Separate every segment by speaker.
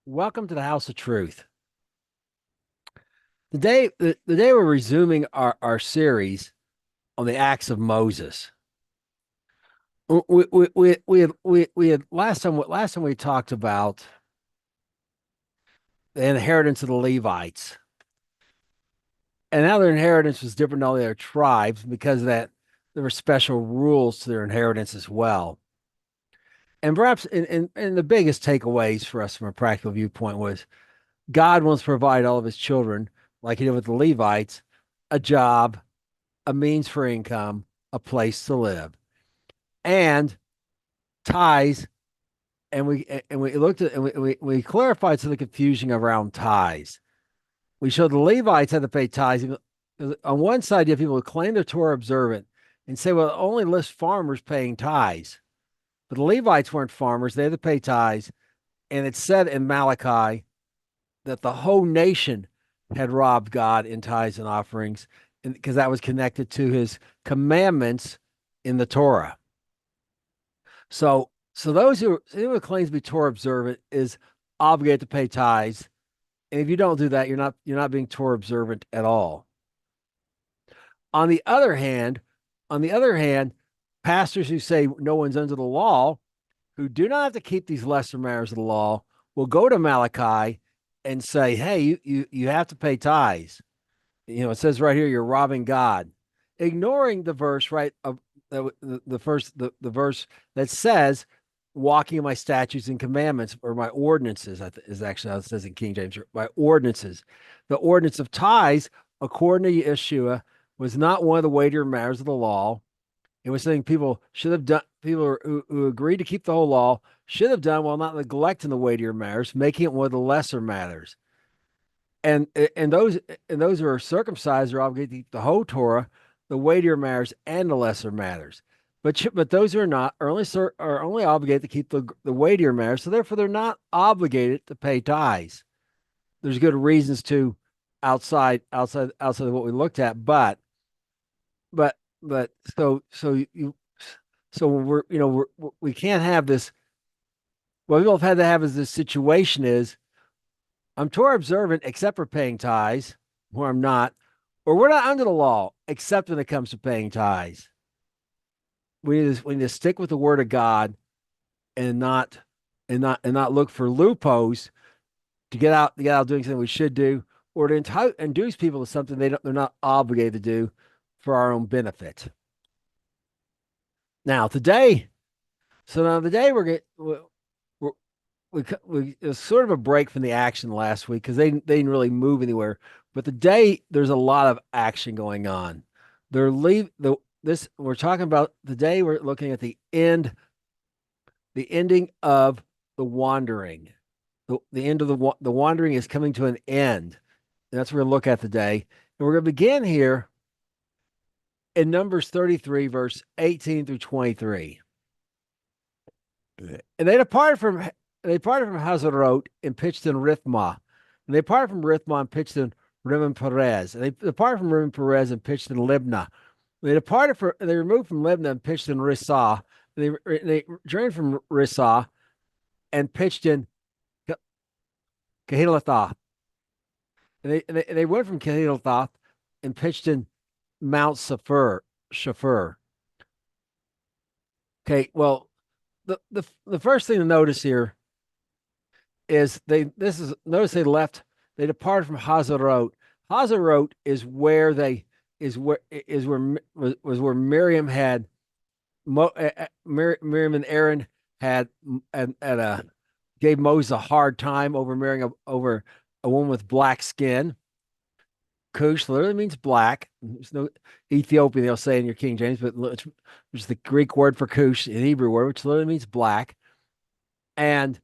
Speaker 1: Welcome to the House of Truth. The day we're resuming our series on the Acts of Moses. We had last time we talked about the inheritance of the Levites, and now their inheritance was different than all the other tribes because of that there were special rules to their inheritance as well. And perhaps in the biggest takeaways for us from a practical viewpoint was God wants to provide all of his children, like he did with the Levites, a job, a means for income, a place to live, and tithes. And we looked at and we clarified some of the confusion around tithes. We showed the Levites had to pay tithes. On one side, you have people who claim they're Torah observant and say, well, it only lists farmers paying tithes. But the Levites weren't farmers, they had to pay tithes. And it said in Malachi that the whole nation had robbed God in tithes and offerings because that was connected to his commandments in the Torah. So those who anyone who claims to be Torah observant is obligated to pay tithes. And if you don't do that, you're not being Torah observant at all. On the other hand, on the other hand, pastors who say no one's under the law, who do not have to keep these lesser matters of the law, will go to Malachi and say, hey, you have to pay tithes. It says right here, you're robbing God, ignoring the verse, right? Of the verse that says, walking in my statutes and commandments, or my ordinances, is actually how it says in King James, my ordinances. The ordinance of tithes, according to Yeshua, was not one of the weightier matters of the law. It was something people should have done. People who agreed to keep the whole law should have done while not neglecting the weightier matters, making it one of the lesser matters. And and those and those who are circumcised are obligated to keep the whole Torah, the weightier matters and the lesser matters. But those who are not are only obligated to keep the weightier matters. So therefore, they're not obligated to pay tithes. There's good reasons to outside of what we looked at, but so we can't have this. What we both had to have is this situation is I'm Torah observant except for paying tithes, where I'm not, or we're not under the law except when it comes to paying tithes. We need to stick with the word of God and not look for loopholes to get out doing something we should do, or to induce people to something they're not obligated to do for our own benefit. Now today, today it was sort of a break from the action last week because they didn't really move anywhere. But today there's a lot of action going on. They're leave the this we're talking about today. We're looking at the ending of the wandering. The end of the wandering is coming to an end. And that's what we're going to look at today. And we're going to begin here in Numbers 33, verse 18 through 23. And they departed from Hazarot and pitched in Rithmah. And they departed from Rithmah and pitched in Rimmon Perez. And they departed from Rimmon Perez and pitched in Libnah. They removed from Libnah and pitched in Rissah. They journeyed from Rissah and pitched in Kehillatha. And they went from Kehillatha and pitched in Mount Shafir. Okay, well, the first thing to notice here is they departed from Hazarot. Hazarot is where Miriam had Miriam and Aaron gave Moses a hard time over marrying over a woman with black skin. Cush literally means black. There's no Ethiopian, they'll say in your King James, but it's the Greek word for Cush, the Hebrew word, which literally means black. And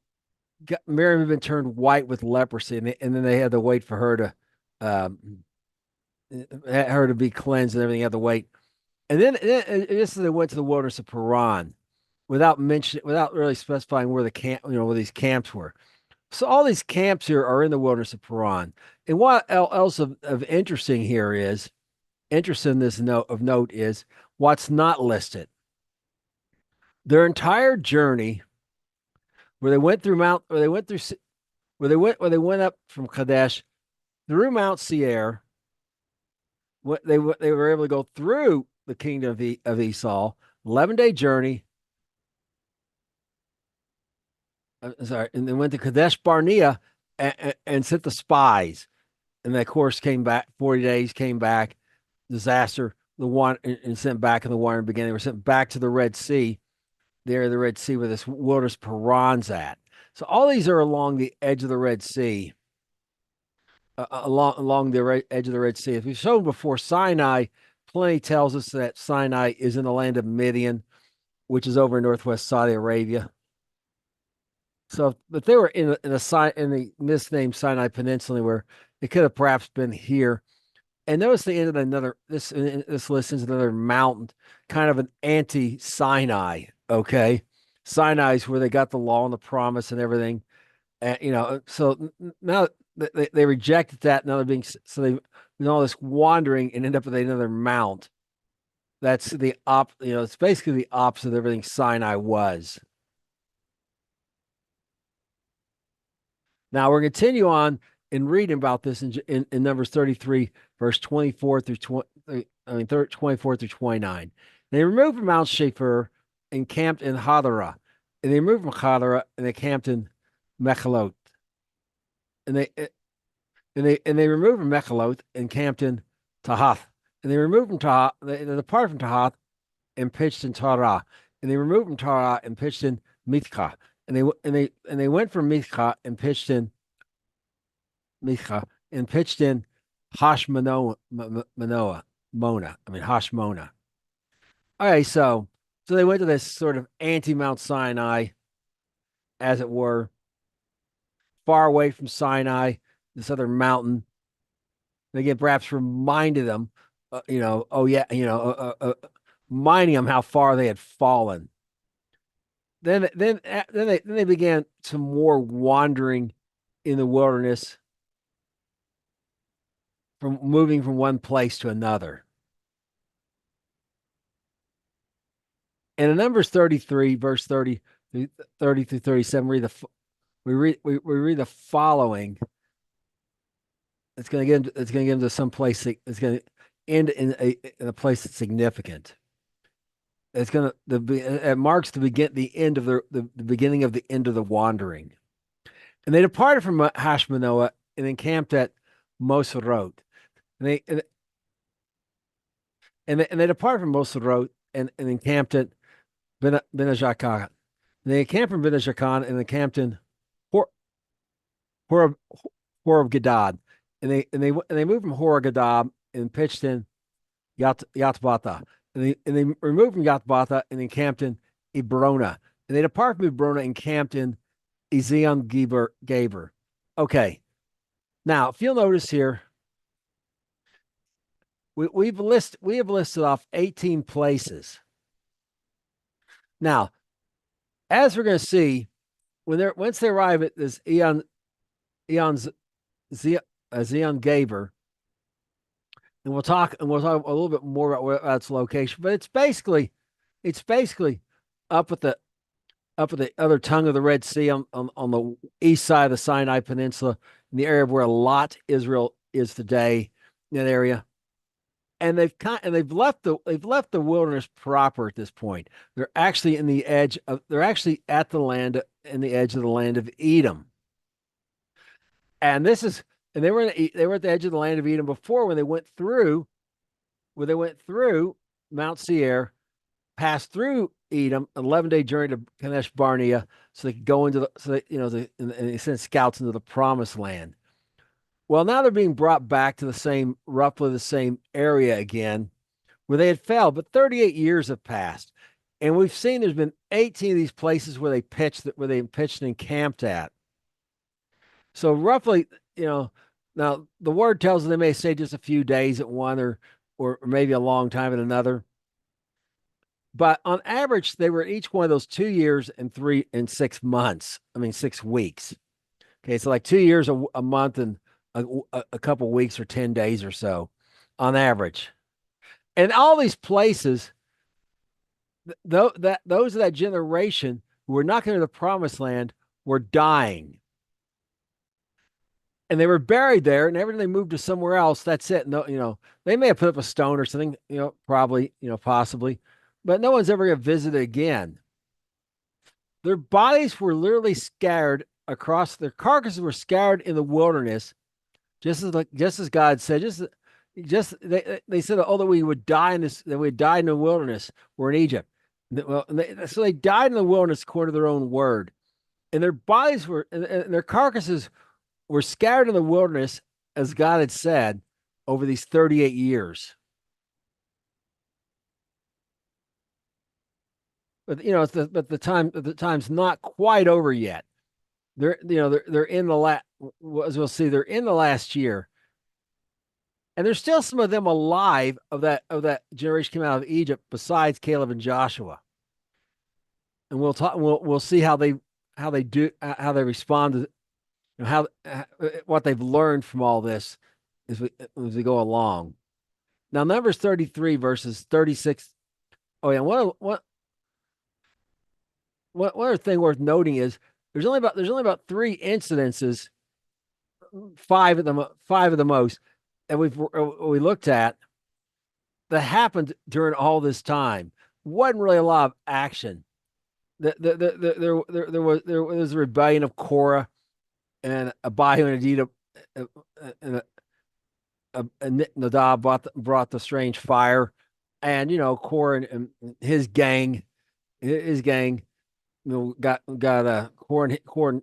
Speaker 1: Miriam had been turned white with leprosy, and then they had to wait for her to be cleansed and everything. Had to wait, and then this they went to the wilderness of Paran without really specifying where the camp, where these camps were. So all these camps here are in the wilderness of Paran. And what else of interesting here is interest in this note is what's not listed. Their entire journey, where they went through where they went up from Kadesh through Mount Seir. They were able to go through the kingdom of Esau, 11-day journey. Sorry, and they went to Kadesh Barnea and sent the spies, and they, of course, came back. 40 days, came back, disaster. The one and sent back in the water began. They were sent back to the Red Sea. There, the Red Sea, where this wilderness Paran's at. So all these are along the edge of the Red Sea, along the edge of the Red Sea. As we've shown before, Sinai, plenty tells us that Sinai is in the land of Midian, which is over in northwest Saudi Arabia. So, but they were in the misnamed Sinai Peninsula, anywhere, it could have perhaps been here. And notice the end of another. This list is another mountain, kind of an anti-Sinai. Okay, Sinai is where they got the law and the promise and everything. And so now they rejected that. Now they're being so they all this wandering and end up with another mount. That's the it's basically the opposite of everything Sinai was. Now we're going to continue on and reading about this in Numbers 33, verse 24 through 20. I mean, 24 through 29. They removed from Mount Shapher and camped in Hadara, and they moved from Hadara and they camped in Mechalot, and they removed from Mechalot and camped in Tahath, and they removed from Tahath. They departed from Tahath and pitched in Tarah, and they removed from Tarah and pitched in Mithkah, and they went from Mithkah and pitched in Hashmanoah, Hashmona. Okay, so they went to this sort of anti-Mount Sinai, as it were, far away from Sinai, this other mountain. They again perhaps reminded them, reminding them how far they had fallen. Then they began some more wandering in the wilderness, from moving from one place to another. And in Numbers 33, verse 30 through 37, we read the following. It's going to get them to some place. It's going to end in a place that's significant. It marks the end of the beginning of the end of the wandering. And they departed from Hashmanoah and encamped at Moserot. And they departed from Moserot and encamped at Ben-Jacan. They encamped from Ben-Jacan and encamped in Horeb Gadad. And they moved from Horeb Gadad and pitched in Yatbata. And they removed from Yatbata and encamped in Ibrona. And they departed from Ibrona and camped in Ezion Geber. Okay. Now, if you'll notice here, we have listed off 18 places. Now, as we're going to see, once they arrive at this Zion Geber, and we'll talk a little bit more about its location, but it's basically up at the other tongue of the Red Sea on the east side of the Sinai Peninsula, in the area where Lot, Israel, is today, in that area. And they've left the wilderness proper at this point. They're actually at the edge of the land of Edom. And they were at the edge of the land of Edom before, when they went through Mount Seir, passed through Edom, 11-day journey to Kadesh Barnea, so they could go into they sent scouts into the promised land. Well, now they're being brought back to roughly the same area again, where they had failed. But 38 years have passed, and we've seen there's been 18 of these places where they pitched and camped at. So roughly, now the word tells us they may say just a few days at one, or maybe a long time at another. But on average, they were each one of those 2 years and 6 months. 6 weeks. Okay, so like 2 years, a month, and a couple of weeks or 10 days or so on average. And all these places, those of that generation who were not going to the promised land were dying. and they were buried there, and every time they moved to somewhere else, that's it. No, they may have put up a stone or something, probably, possibly, but no one's ever going to visit it again. Their bodies were literally scattered across. Their carcasses were scattered in the wilderness, just as God said. Just they said, oh, that we would die in this, that we died in the wilderness. We're in Egypt. Well, so they died in the wilderness according to their own word, and their bodies were, and their carcasses were scattered in the wilderness as God had said over these 38 years. But the time's not quite over yet. They're in the last, as we'll see, they're in the last year, and there's still some of them alive of that generation came out of Egypt besides Caleb and Joshua. And we'll see how they do, how they respond to, how what they've learned from all this as we go along. Now, Numbers 33 verses 36. Oh yeah, one other thing worth noting is there's only about three incidences, five of the most, that we looked at, that happened during all this time. Wasn't really a lot of action. There was a rebellion of Korah and Abihu and Edom, and Nadab brought the strange fire, and Korah and his gang, got Korah and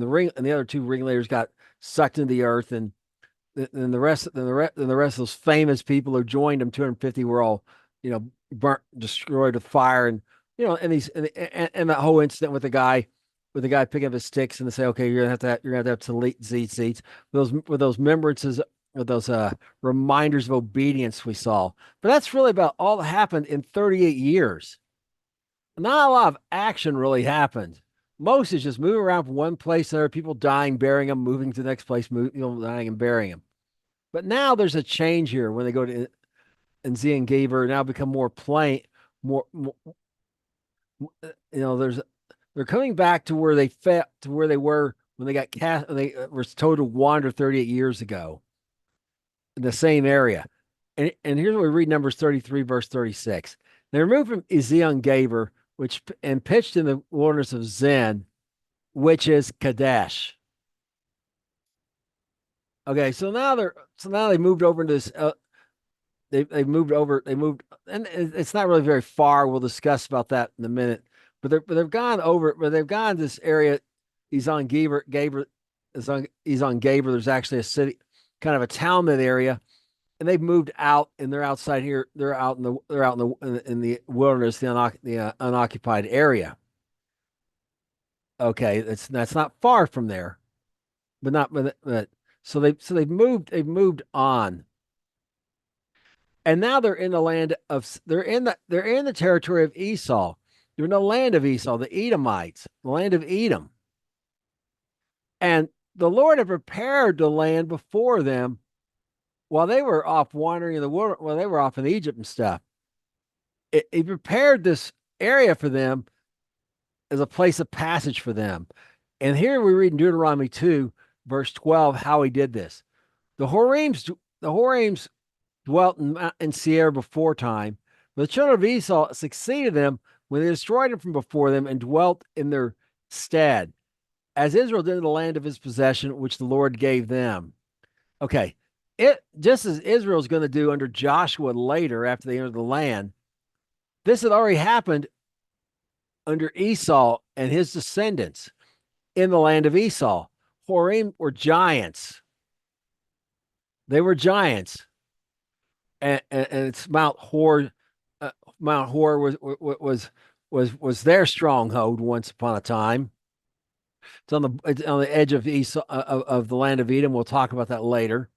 Speaker 1: the ring, and the other two ringleaders got sucked into the earth, and then the rest of those famous people who joined them, 250, were all burnt, destroyed with fire, and and that whole incident with the guy picking up his sticks and they say, okay, you're gonna have to seats. With those remembrances, with those reminders of obedience we saw. But that's really about all that happened in 38 years. Not a lot of action really happened. Most is just moving around from one place to another, people dying, burying them, moving to the next place, dying and burying them. But now there's a change here when they go to and Z and Gaber now become more plain, more they're coming back to where they were when they got cast. They were told to wander 38 years ago in the same area. And here's what we read: Numbers 33, verse 36. They removed from Ezion Gaber, and pitched in the wilderness of Zin, which is Kadesh. Okay, so now they moved over into this. They moved, and it's not really very far. We'll discuss about that in a minute. But they've gone to this area. He's on Gaber. There's actually a city, kind of a townlet area, and they've moved out, and they're outside here. They're out in the wilderness, the unoccupied area. Okay, that's not far from there, but so they've moved on, and now they're in the land of they're in the territory of Esau. They're in the land of Esau, the Edomites, the land of Edom. And the Lord had prepared the land before them while they were off wandering in the world, while they were off in Egypt and stuff. He prepared this area for them as a place of passage for them. And here we read in Deuteronomy 2, verse 12, how he did this. The Horims dwelt in Seir before time, but the children of Esau succeeded them when they destroyed them from before them and dwelt in their stead, as Israel did in the land of his possession, which the Lord gave them. Okay, just as Israel is going to do under Joshua later after they enter the land, this had already happened under Esau and his descendants in the land of Esau. Horim were giants. They were giants, and it's Mount Hor. Mount Hor was their stronghold once upon a time. It's on the edge of Esau, of the land of Edom. We'll talk about that later.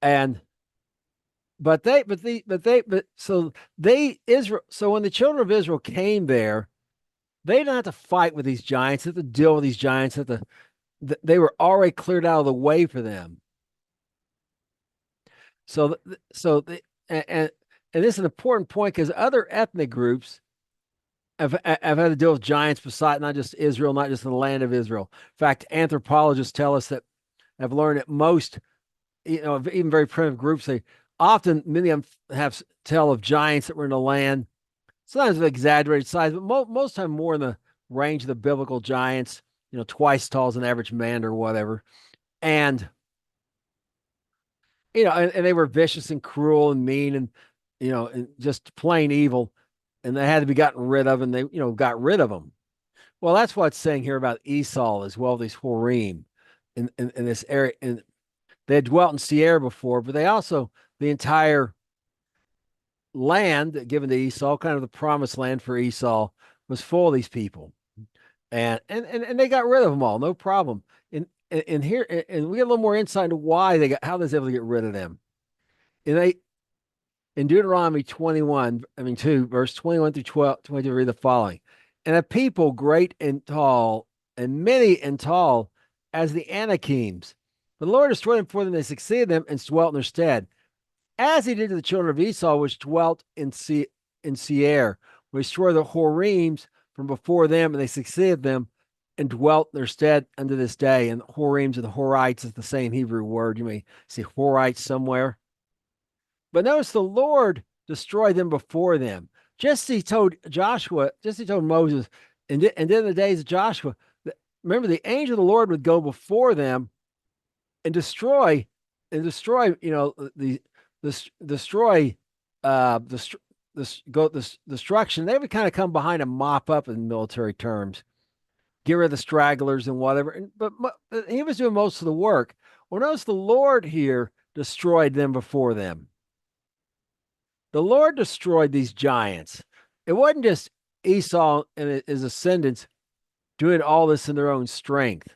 Speaker 1: And so when the children of Israel came there, they didn't have to fight with these giants. They had to deal with these giants. They were already cleared out of the way for them. And this is an important point because other ethnic groups I've had to deal with giants beside not just Israel, not just in the land of Israel. In fact, anthropologists tell us that I've learned that most, even very primitive groups, they often many of them have tell of giants that were in the land, sometimes of exaggerated size, but most time more in the range of the biblical giants, twice tall as an average man or whatever. And and they were vicious and cruel and mean and just plain evil, and they had to be gotten rid of, and they got rid of them. Well, that's what it's saying here about Esau as well, these Horim in this area. And they had dwelt in Seir before, but they also, the entire land given to Esau, kind of the promised land for Esau, was full of these people. And they got rid of them all, no problem. And here, and we get a little more insight into why how they was able to get rid of them. And they, in Deuteronomy 2, verse 21 through 12, 22, read the following. And a people great and tall, and many and tall, as the Anakims. The Lord destroyed them before them, they succeeded them, and dwelt in their stead. As he did to the children of Esau, which dwelt in Seir, we destroyed the Horims from before them, and they succeeded them, and dwelt in their stead unto this day. And the Horims and the Horites is the same Hebrew word. You may see Horites somewhere. But notice the Lord destroyed them before them. Just as he told Moses, and then in the days of Joshua, remember the angel of the Lord would go before them and destroy, the destroy the destruction. They would kind of come behind and mop up in military terms, get rid of the stragglers and whatever. But he was doing most of the work. Well, notice the Lord here destroyed them before them. The Lord destroyed these giants. It wasn't just Esau and his descendants doing all this in their own strength.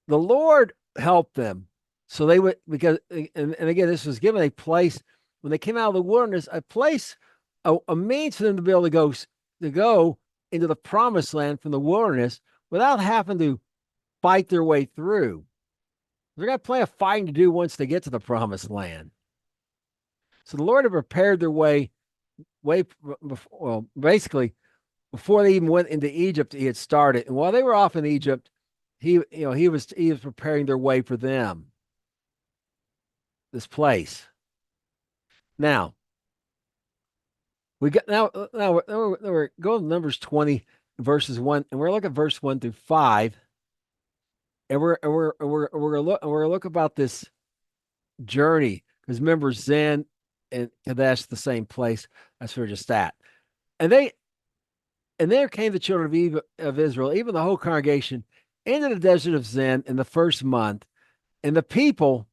Speaker 1: The Lord helped them. So they would, because, and again, this was given a place when they came out of the wilderness, a place, a means for them to be able to go into the promised land from the wilderness without having to fight their way through. They're got plenty of fighting to do once they get to the promised land. So the Lord had prepared their way before, basically before they even went into Egypt. He had started, and while they were off in Egypt, he was preparing their way for them. This place. Now we got now we're going to Numbers 20 verses 1, and we're looking at verse 1 through 5, and we're gonna look about this journey, because remember Zin and Kadesh the same place. That's where we're just at. And there came the children of Israel, even the whole congregation, into the desert of Zin in the first month, and the people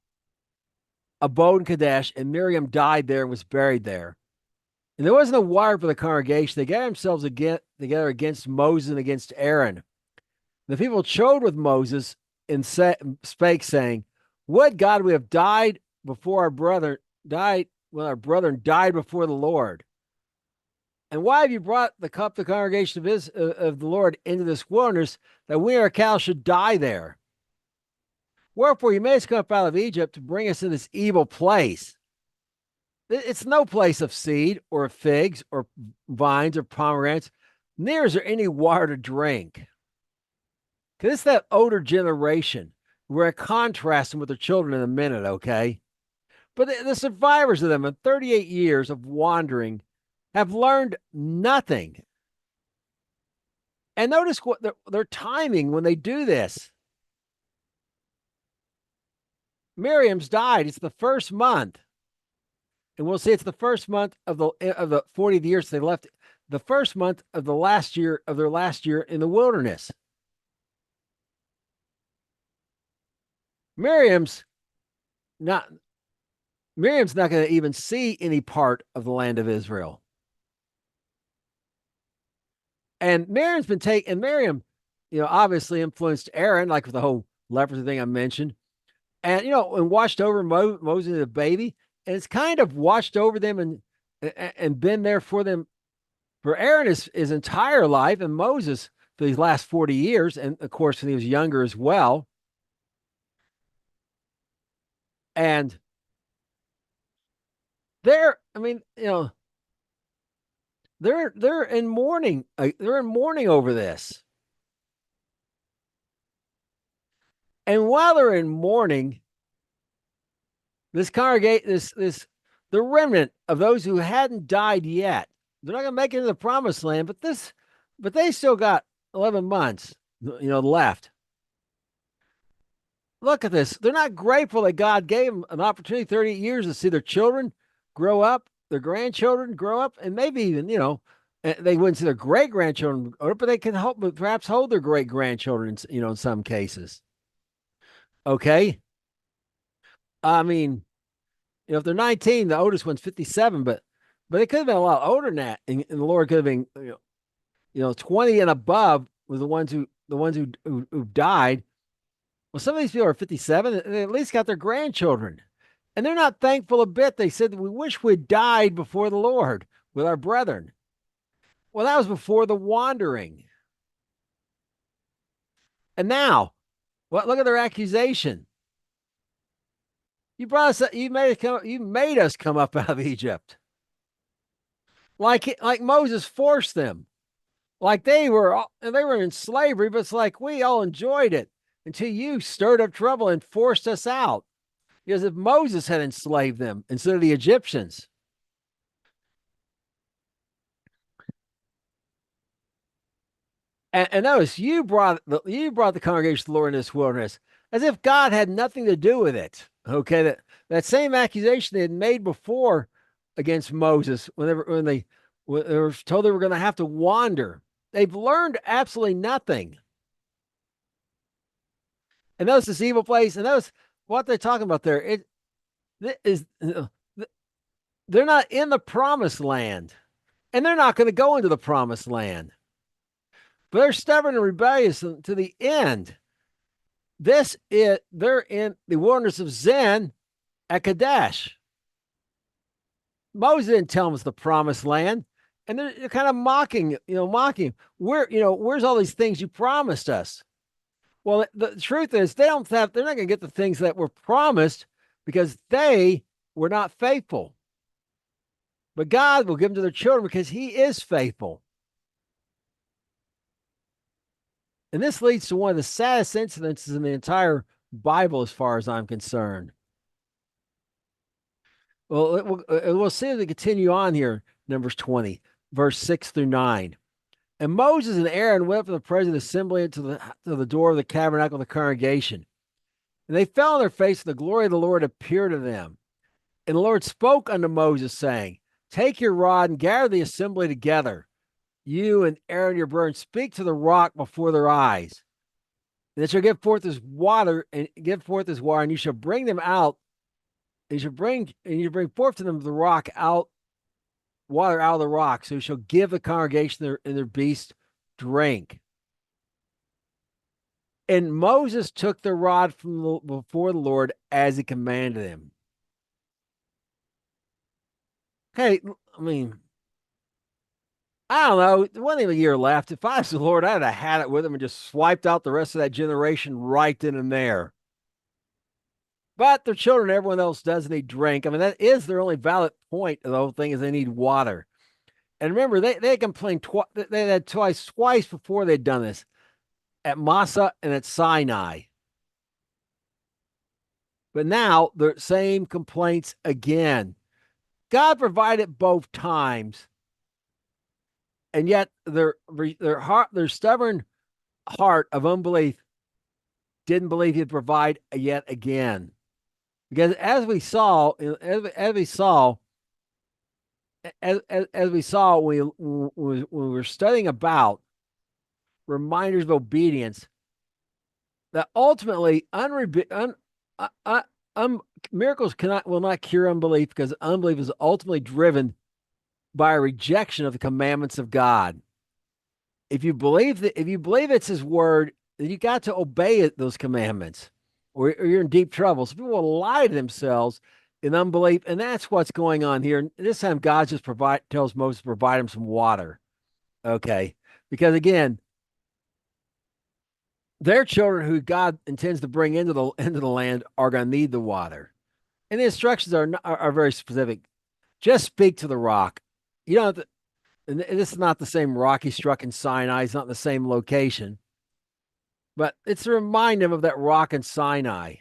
Speaker 1: abode in Kadesh, and Miriam died there and was buried there. And there wasn't a wire for the congregation. They gathered themselves together against Moses and against Aaron. The people chode with Moses and spake, saying, "Would God we have died before our brother died, when our brethren died before the Lord? And why have you brought the congregation of the Lord into this wilderness, that we and our cows should die there? Wherefore you made us come up out of Egypt to bring us in this evil place. It's no place of seed or of figs or vines or pomegranates, neither is there any water to drink." Because it's that older generation. We're contrasting with their children in a minute, okay? But the survivors of them in 38 years of wandering have learned nothing. And notice what their timing when they do this. Miriam's died. It's the first month. And we'll see it's the first month of the 40 years they left, the first month of their last year in the wilderness. Miriam's not going to even see any part of the land of Israel. And Miriam, obviously influenced Aaron, like with the whole leprosy thing I mentioned, and and watched over Moses as a baby, and it's kind of watched over them and been there for them for Aaron his entire life, and Moses for these last 40 years, and of course when he was younger as well. And there, I mean, They're in mourning. They're in mourning over this. And while they're in mourning, this congregate this the remnant of those who hadn't died yet. They're not going to make it into the promised land, but they still got 11 months, left. Look at this. They're not grateful that God gave them an opportunity 38 years to see their children grow up, their grandchildren grow up, and maybe even, they wouldn't see their great grandchildren, but they can help, perhaps hold their great grandchildren, in some cases. Okay. I mean, if they're 19, the oldest one's 57, but they could have been a lot older than that. And the Lord could have been, 20 and above were the ones who died. Well, some of these people are 57, and they at least got their grandchildren. And they're not thankful a bit. They said, we wish we'd died before the Lord with our brethren. Well, that was before the wandering. And now, look at their accusation. You brought us, you made us come up out of Egypt. Like Moses forced them. Like they were in slavery, but it's like we all enjoyed it until you stirred up trouble and forced us out. Because if Moses had enslaved them instead of the Egyptians. And notice you brought the congregation of the Lord in this wilderness as if God had nothing to do with it. Okay, that same accusation they had made before against Moses when they were told they were going to have to wander. They've learned absolutely nothing. And notice this evil place, and notice what they're talking about there. They're not in the promised land, and they're not going to go into the promised land. But they're stubborn and rebellious to the end. They're in the wilderness of Zin at Kadesh. Moses didn't tell them it's the promised land, and they're kind of mocking. Where's all these things you promised us? Well, the truth is they're not going to get the things that were promised because they were not faithful. But God will give them to their children because He is faithful. And this leads to one of the saddest incidences in the entire Bible, as far as I'm concerned. Well, we'll see as we continue on here, Numbers 20, verse 6 through 9. And Moses and Aaron went up from the presence of the assembly to the door of the tabernacle of the congregation. And they fell on their face, and the glory of the Lord appeared to them. And the Lord spoke unto Moses, saying, Take your rod and gather the assembly together. You and Aaron your brother, and speak to the rock before their eyes. And it shall give forth this water, and you shall bring them out. And you bring forth to them the rock out, water out of the rock. So you shall give the congregation their beast drink. And Moses took the rod from before the Lord as He commanded him. Okay, I mean, I don't know. There wasn't even a year left. If I was the Lord, I'd have had it with him and just swiped out the rest of that generation right then and there. But their children, everyone else does need drink. I mean, that is their only valid point of the whole thing is they need water. And remember, they complained they had twice before they'd done this at Massa and at Sinai. But now the same complaints again. God provided both times. And yet their stubborn heart of unbelief didn't believe He'd provide yet again. Because as we saw when we were studying about reminders of obedience, that ultimately miracles will not cure unbelief, because unbelief is ultimately driven by a rejection of the commandments of God. If you believe it's His word, then you got to obey those commandments, or you're in deep trouble. So people will lie to themselves in unbelief, and that's what's going on here. And this time, God just tells Moses to provide him some water. Okay, because again, their children who God intends to bring into the land are going to need the water, and the instructions are very specific. Just speak to the rock. You don't have to, And this is not the same rock he struck in Sinai. It's not in the same location, but it's to remind him of that rock in Sinai.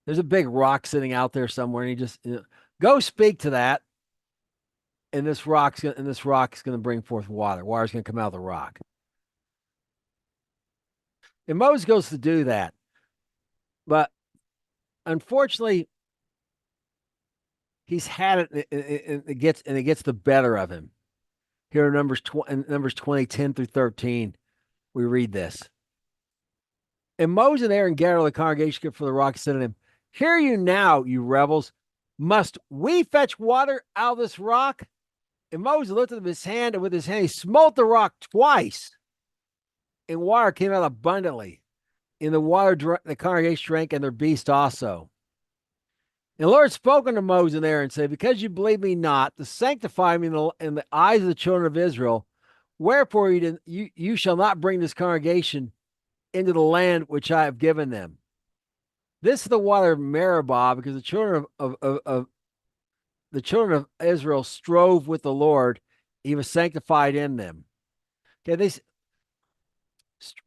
Speaker 1: There's a big rock sitting out there somewhere, and he just go speak to that, and this rock's gonna bring forth water. Water's gonna come out of the rock. And Moses goes to do that, but unfortunately, he's had it, and it gets the better of him. Here in Numbers 20, 10 through 13, we read this. And Moses and Aaron gathered the congregation for the rock, said to him, "Hear you now, you rebels. Must we fetch water out of this rock?" And Moses lifted up his hand, and with his hand he smote the rock twice, and water came out abundantly. In the water the congregation drank, and their beast also. And the Lord spoke unto Moses and Aaron, and said, "Because you believe me not, to sanctify me in the eyes of the children of Israel, wherefore you shall not bring this congregation into the land which I have given them. This is the water of Meribah, because the children of Israel strove with the Lord; he was sanctified in them." Okay, these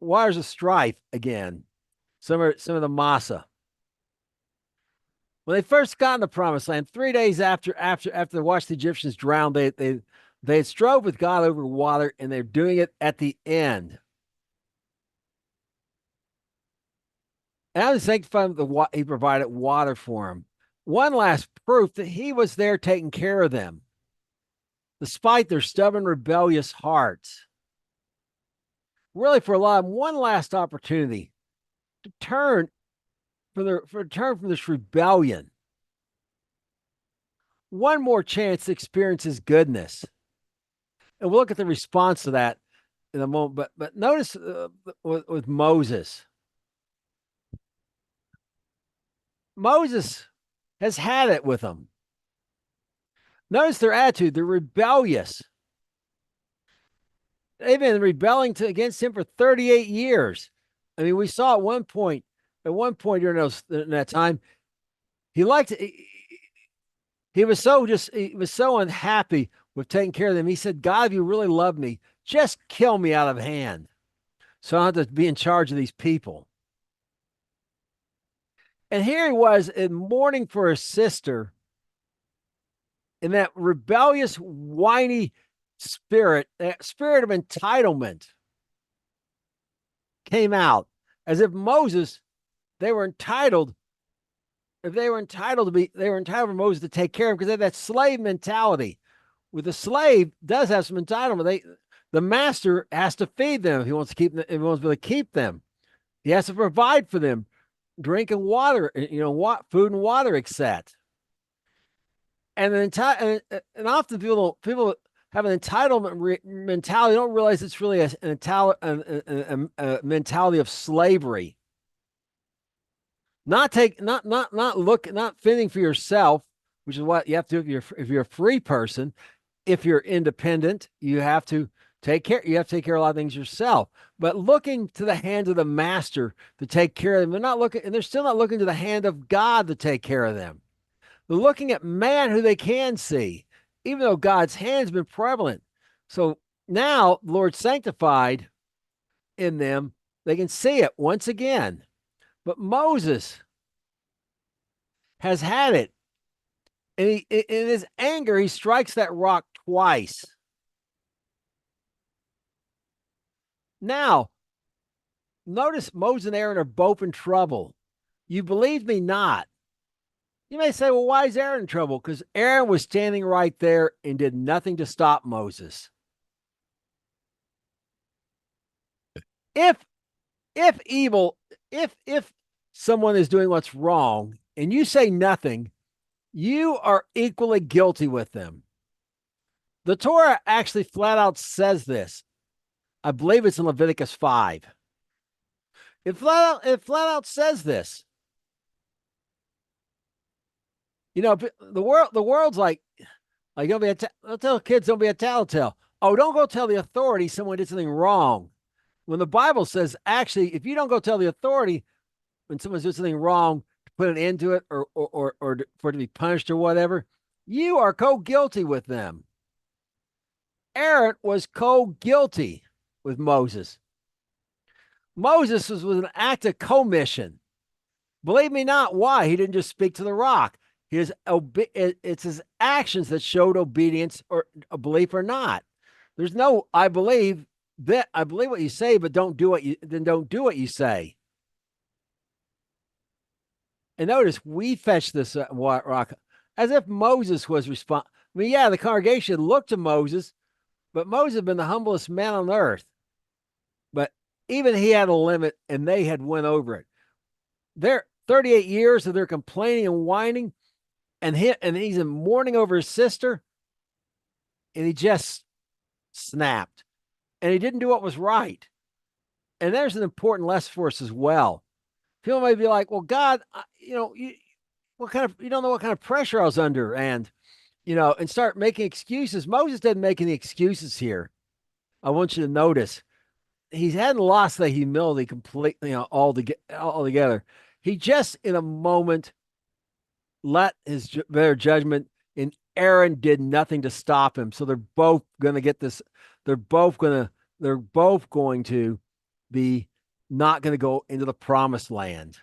Speaker 1: waters of strife again. Some of the Massa. When they first got in the promised land, 3 days after they watched the Egyptians drown, they had strove with God over water, and they're doing it at the end. And as he sanctified them, he provided water for them. One last proof that he was there taking care of them, despite their stubborn, rebellious hearts. Really, for a lot of them, one last opportunity to turn from this rebellion. One more chance to experience his goodness. And we'll look at the response to that in a moment. But notice with Moses. Moses has had it with them. Notice their attitude. They're rebellious. They've been rebelling against him for 38 years. I mean, we saw at one point during that time, he was so unhappy with taking care of them. He said, "God, if you really love me, just kill me out of hand, so I don't have to be in charge of these people." And here he was in mourning for his sister, in that rebellious, whiny spirit, that spirit of entitlement came out, as if Moses, they were entitled for Moses to take care of, because they had that slave mentality. With the slave does have some entitlement. The master has to feed them if he wants to keep them, if he wants to keep them. He has to provide for them drink and water, food and water, etc. And often people have an entitlement mentality. They don't realize it's really a mentality of slavery. Not fending for yourself, which is what you have to do if you're a free person. If you're independent, you have to take care. You have to take care of a lot of things yourself. But looking to the hand of the master to take care of them, they're still not looking to the hand of God to take care of them. They're looking at man, who they can see, even though God's hand's been prevalent. So now, the Lord sanctified in them, they can see it once again. But Moses has had it. And in his anger, he strikes that rock twice. Now, notice Moses and Aaron are both in trouble. You believe me not. You may say, well, why is Aaron in trouble? Because Aaron was standing right there and did nothing to stop Moses. If someone is doing what's wrong and you say nothing, you are equally guilty with them. The Torah actually flat out says this. I believe it's in Leviticus 5. It flat out says this. The world's like they'll tell kids, don't be a tattletale. Oh, don't go tell the authority someone did something wrong. When the Bible says, actually, if you don't go tell the authority when someone's doing something wrong, to put an end to it, or for it to be punished or whatever, you are co-guilty with them. Aaron was co-guilty with Moses. Moses was an act of commission. Believe me not, why? He didn't just speak to the rock. It's his actions that showed obedience or a belief or not. There's no, I believe what you say, but don't do what you say. And notice we fetch this rock as if Moses was responsible. I mean, yeah, the congregation looked to Moses, but Moses had been the humblest man on earth. But even he had a limit, and they had went over it. They're 38 years of their complaining and whining, and he's in mourning over his sister, and he just snapped, and he didn't do what was right. And there's an important lesson for us as well. People may be like, "Well, God, you don't know what kind of pressure I was under," and start making excuses. Moses didn't make any excuses here. I want you to notice he hadn't lost the humility completely, altogether. He just, in a moment, let his better judgment, and Aaron did nothing to stop him. So they're both going to get this. They're both going to be not going to go into the promised land.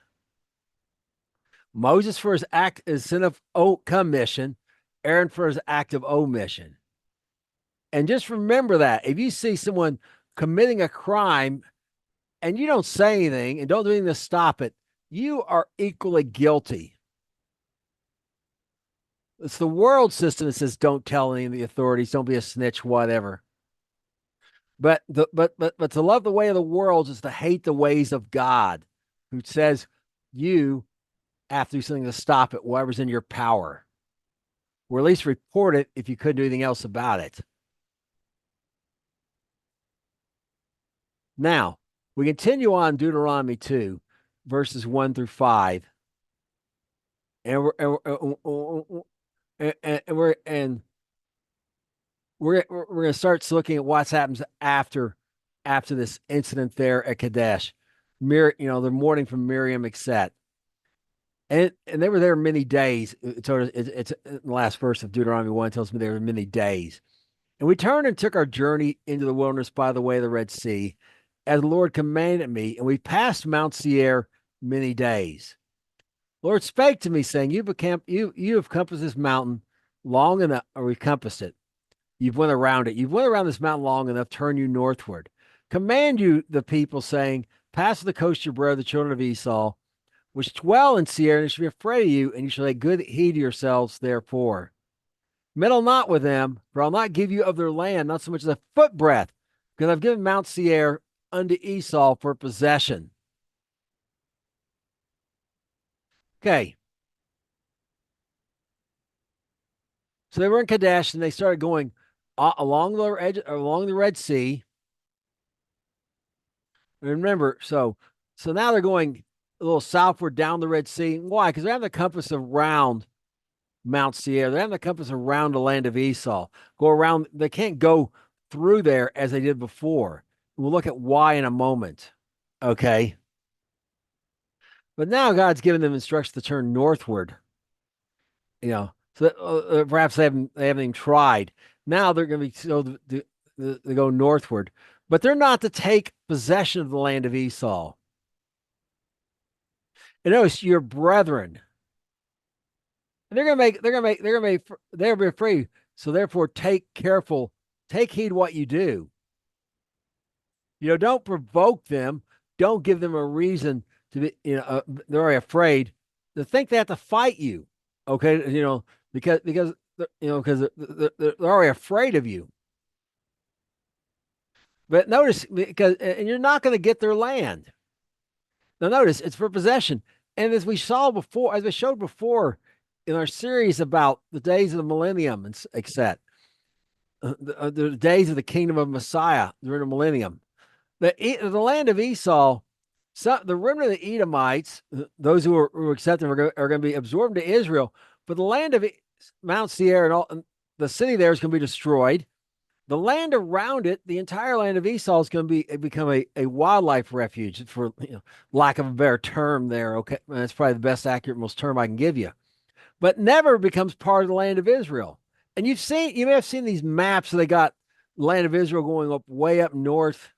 Speaker 1: Moses for his sin of commission, Aaron for his act of omission. And just remember that if you see someone committing a crime and you don't say anything and don't do anything to stop it, you are equally guilty. It's the world system that says don't tell any of the authorities, don't be a snitch, whatever. But to love the way of the world is to hate the ways of God, who says you have to do something to stop it, whatever's in your power. Or at least report it if you couldn't do anything else about it. Now, we continue on Deuteronomy 2, verses 1 through 5. And we're going to start looking at what happens after this incident there at Kadesh. The mourning from Miriam, etc. And they were there many days. So it's the last verse of Deuteronomy 1 tells me there were many days. And we turned and took our journey into the wilderness by the way of the Red Sea, as the Lord commanded me, and we passed Mount Seir many days. Lord spake to me, saying, you have compassed this mountain long enough, or we've compassed it. You've went around it. You've went around this mountain long enough, turn you northward. Command you, the people, saying, pass the coast your brother, the children of Esau, which dwell in Seir, and they shall be afraid of you, and you shall take good heed to yourselves, therefore. Meddle not with them, for I'll not give you of their land, not so much as a footbreadth, because I've given Mount Seir unto Esau for possession. Okay. So they were in Kadesh, and they started going along the Red Sea. And remember, so now they're going a little southward down the Red Sea. Why? Because they're having the compass around Mount Seir. They're having the compass around the land of Esau. Go around. They can't go through there as they did before. We'll look at why in a moment. Okay. But now God's given them instructions to turn northward. So that, perhaps they haven't even tried. Now they're going to be they go northward, but they're not to take possession of the land of Esau. And notice your brethren. And they'll be afraid. So therefore, take heed what you do. Don't provoke them. Don't give them a reason to be, they're already afraid to think they have to fight you. Okay. Because they're already afraid of you. But notice, and you're not going to get their land. Now notice, it's for possession. And as we showed before in our series about the days of the millennium and etc., the days of the kingdom of Messiah during the millennium, the land of Esau, the remnant of the Edomites, those who are accepted are going to be absorbed into Israel, but the land of Mount Seir and the city there is going to be destroyed. The land around it, the entire land of Esau, is going to become a wildlife refuge, for lack of a better term there. Okay, that's probably the best accurate, most term I can give you, but never becomes part of the land of Israel. And you may have seen these maps they got land of Israel going up way up north,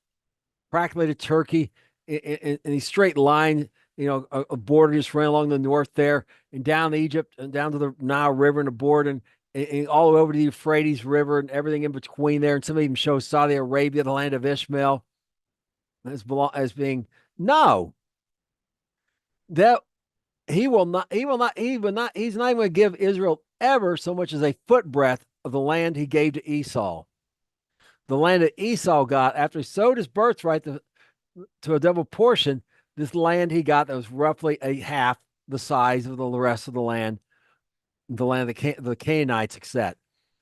Speaker 1: practically to Turkey, in a straight line. A border just ran along the north there, and down to Egypt, and down to the Nile River and the border, and all the way over to the Euphrates River and everything in between there. And some even show Saudi Arabia, the land of Ishmael, as being no. That he's not even going to give Israel ever so much as a footbreadth of the land he gave to Esau. The land that Esau got after he sowed his birthright to a double portion, this land he got that was roughly a half the size of the rest of the land of the Canaanites, except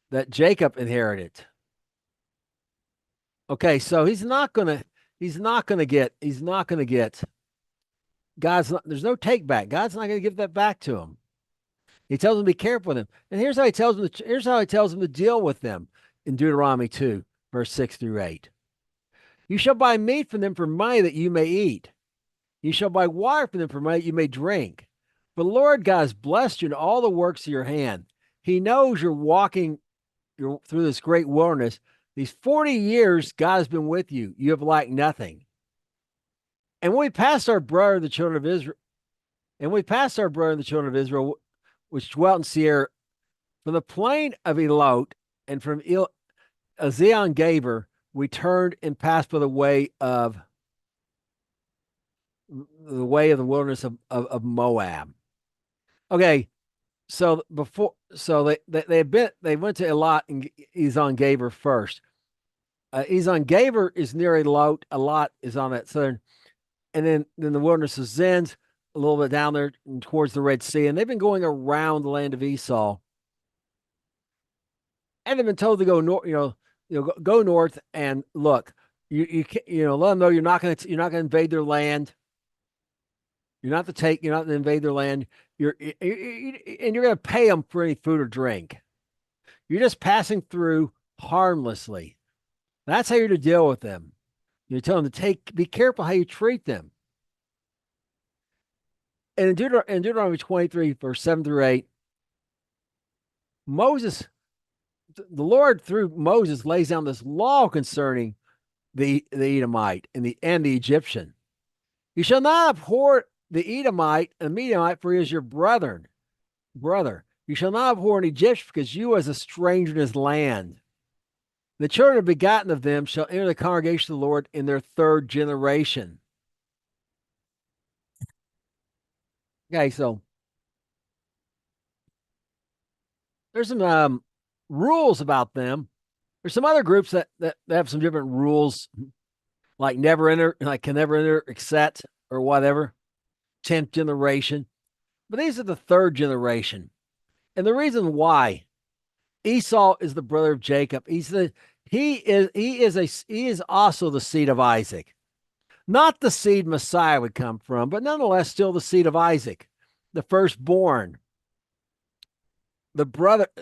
Speaker 1: that Jacob inherited. Okay, so he's not gonna get there's no take back. God's not gonna give that back to him. He tells him to be careful with him. And here's how he tells him to deal with them in Deuteronomy 2, verse 6 through 8. You shall buy meat from them for money that you may eat. You shall buy water from them for money that you may drink. For the Lord God has blessed you in all the works of your hand. He knows you're walking through this great wilderness. These 40 years God has been with you. You have lacked nothing. And when we passed our brother, the children of Israel, which dwelt in Seir, from the plain of Elot and from Ezion Gaber, we turned and passed by the way of the wilderness of Moab. Okay, so they went to Elot and Ezion Gaber first. Ezion Gaber is near Elot. Elot is on that southern, and then the wilderness of Zin's a little bit down there towards the Red Sea, and they've been going around the land of Esau, and they've been told to go north. Go north and look. You let them know you're not going to invade their land. You're not to invade their land. You're going to pay them for any food or drink. You're just passing through harmlessly. That's how you're to deal with them. You tell them to be careful how you treat them. And in Deuteronomy 23, verse 7 through 8, the Lord through Moses lays down this law concerning the Edomite and the Egyptian. You shall not abhor the Edomite and the Medianite, for he is your brother. You shall not abhor an Egyptian, because you as a stranger in his land. The children begotten of them shall enter the congregation of the Lord in their third generation. Okay, so there's some rules about them. There's some other groups that have some different rules, like can never enter, accept, or whatever, 10th generation. But these are the third generation. And the reason why Esau is the brother of Jacob, he is also the seed of Isaac. Not the seed Messiah would come from, but nonetheless still the seed of Isaac, the firstborn.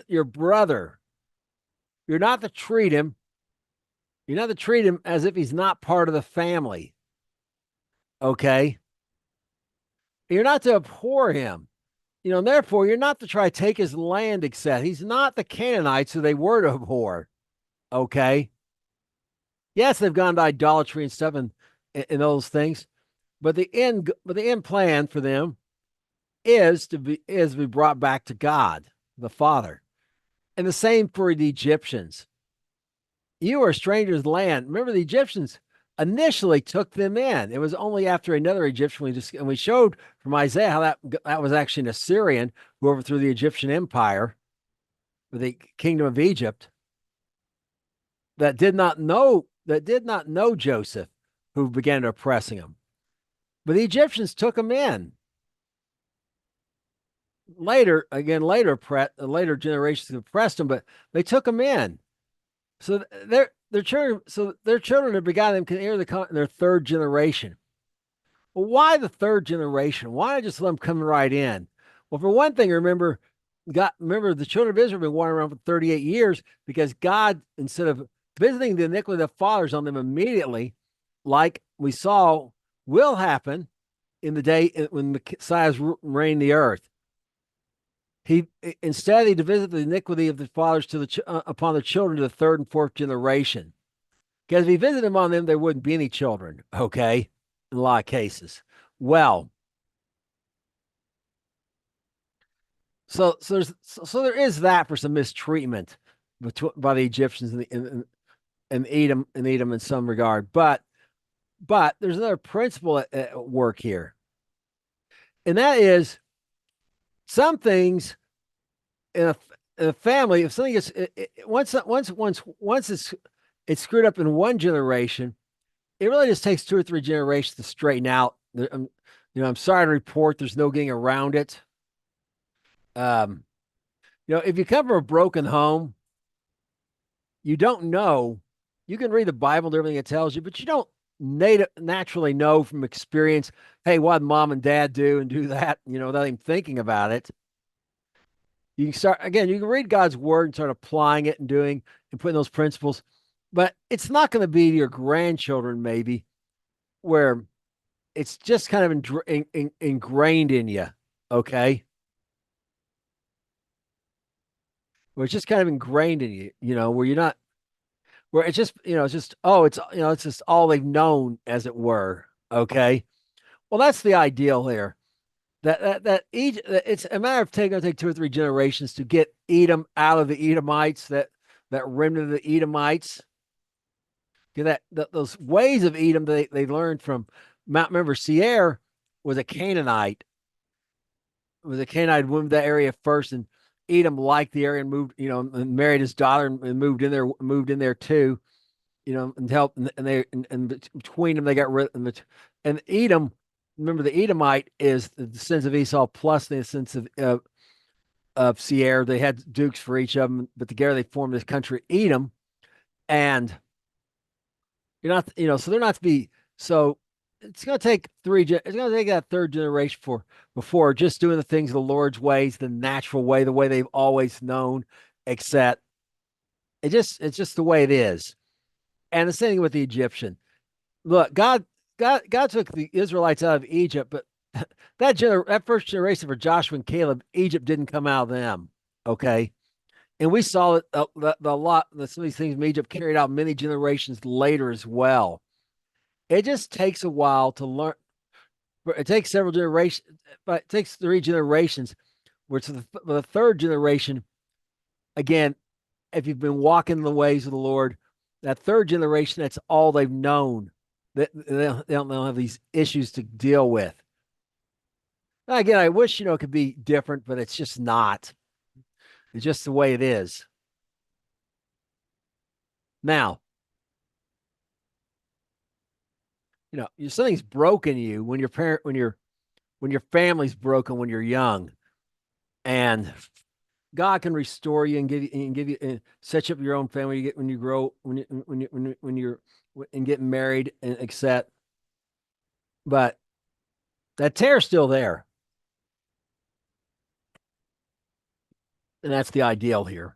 Speaker 1: Your brother. You're not to treat him as if he's not part of the family. Okay? You're not to abhor him. And therefore, you're not to try to take his land, etc. He's not the Canaanites who they were to abhor. Okay? Yes, they've gone to idolatry and stuff and those things, but the end plan for them is to be brought back to God, the Father. And the same for the Egyptians. You are strangers in the land. Remember, the Egyptians initially took them in. It was only after another Egyptian, we showed from Isaiah how that was actually an Assyrian who overthrew the Egyptian empire, the kingdom of Egypt, that did not know Joseph, who began oppressing him. But the Egyptians took him in. Later generations oppressed him, but they took him in. So their children that begot them can enter their third generation. Well, why the third generation? Why not just let them come right in? Well, for one thing, remember the children of Israel have been wandering around for 38 years because God, instead of visiting the iniquity of the fathers on them immediately, like we saw will happen in the day when Messiah reign the earth. He instead he visited the iniquity of the fathers to upon the children to the third and fourth generation. Because if he visited them on them, there wouldn't be any children. Okay, in a lot of cases. Well, so there is that for some mistreatment by the Egyptians and Edom in some regard. But there's another principle at work here, and that is some things in a family. If something is once it's screwed up in one generation, it really just takes two or three generations to straighten out. I'm sorry to report there's no getting around it. Um, if you come from a broken home, you don't know. You can read the Bible and everything it tells you, but you don't naturally know from experience, hey, what mom and dad do and do that, without even thinking about it. You can start again, you can read God's word and start applying it and doing and putting those principles, but it's not going to be to your grandchildren, maybe, where it's just kind of ingrained in you. Okay. Where it's just kind of ingrained in you, where you're not, where it's just, it's just, oh, it's just all they've known, as it were. Okay. Well, that's the ideal here. That it's a matter of going to take two or three generations to get Edom out of the Edomites, that remnant of the Edomites. Those ways of Edom they learned from Mount. Remember, Seir was a Canaanite. It was a Canaanite woman that area first, and Edom liked the area and moved, and married his daughter and moved in there too, and helped. And between them they got rid of them. And Edom, remember, the Edomite is the descendants of Esau plus the descendants of Seir. They had dukes for each of them, but together they formed this country, Edom. And you're not, so they're not to be. So it's going to take it's going to take that third generation before just doing the things the Lord's ways, the natural way, the way they've always known, except it's just the way it is. And the same thing with the Egyptian. Look, God took the Israelites out of Egypt, but that first generation for Joshua and Caleb, Egypt didn't come out of them. Okay. And we saw it some of these things from Egypt carried out many generations later as well. It just takes a while to learn. It takes several generations, but it takes three generations. Where to the third generation, again, if you've been walking the ways of the Lord, that third generation, that's all they've known. They don't have these issues to deal with. Again, I wish it could be different, but it's just not. It's just the way it is. Now, something's broken you when your family's broken when you're young, and God can restore you and give you and set you up your own family. You get when you grow when you're and get married and accept, but that tear's still there, and that's the ideal here.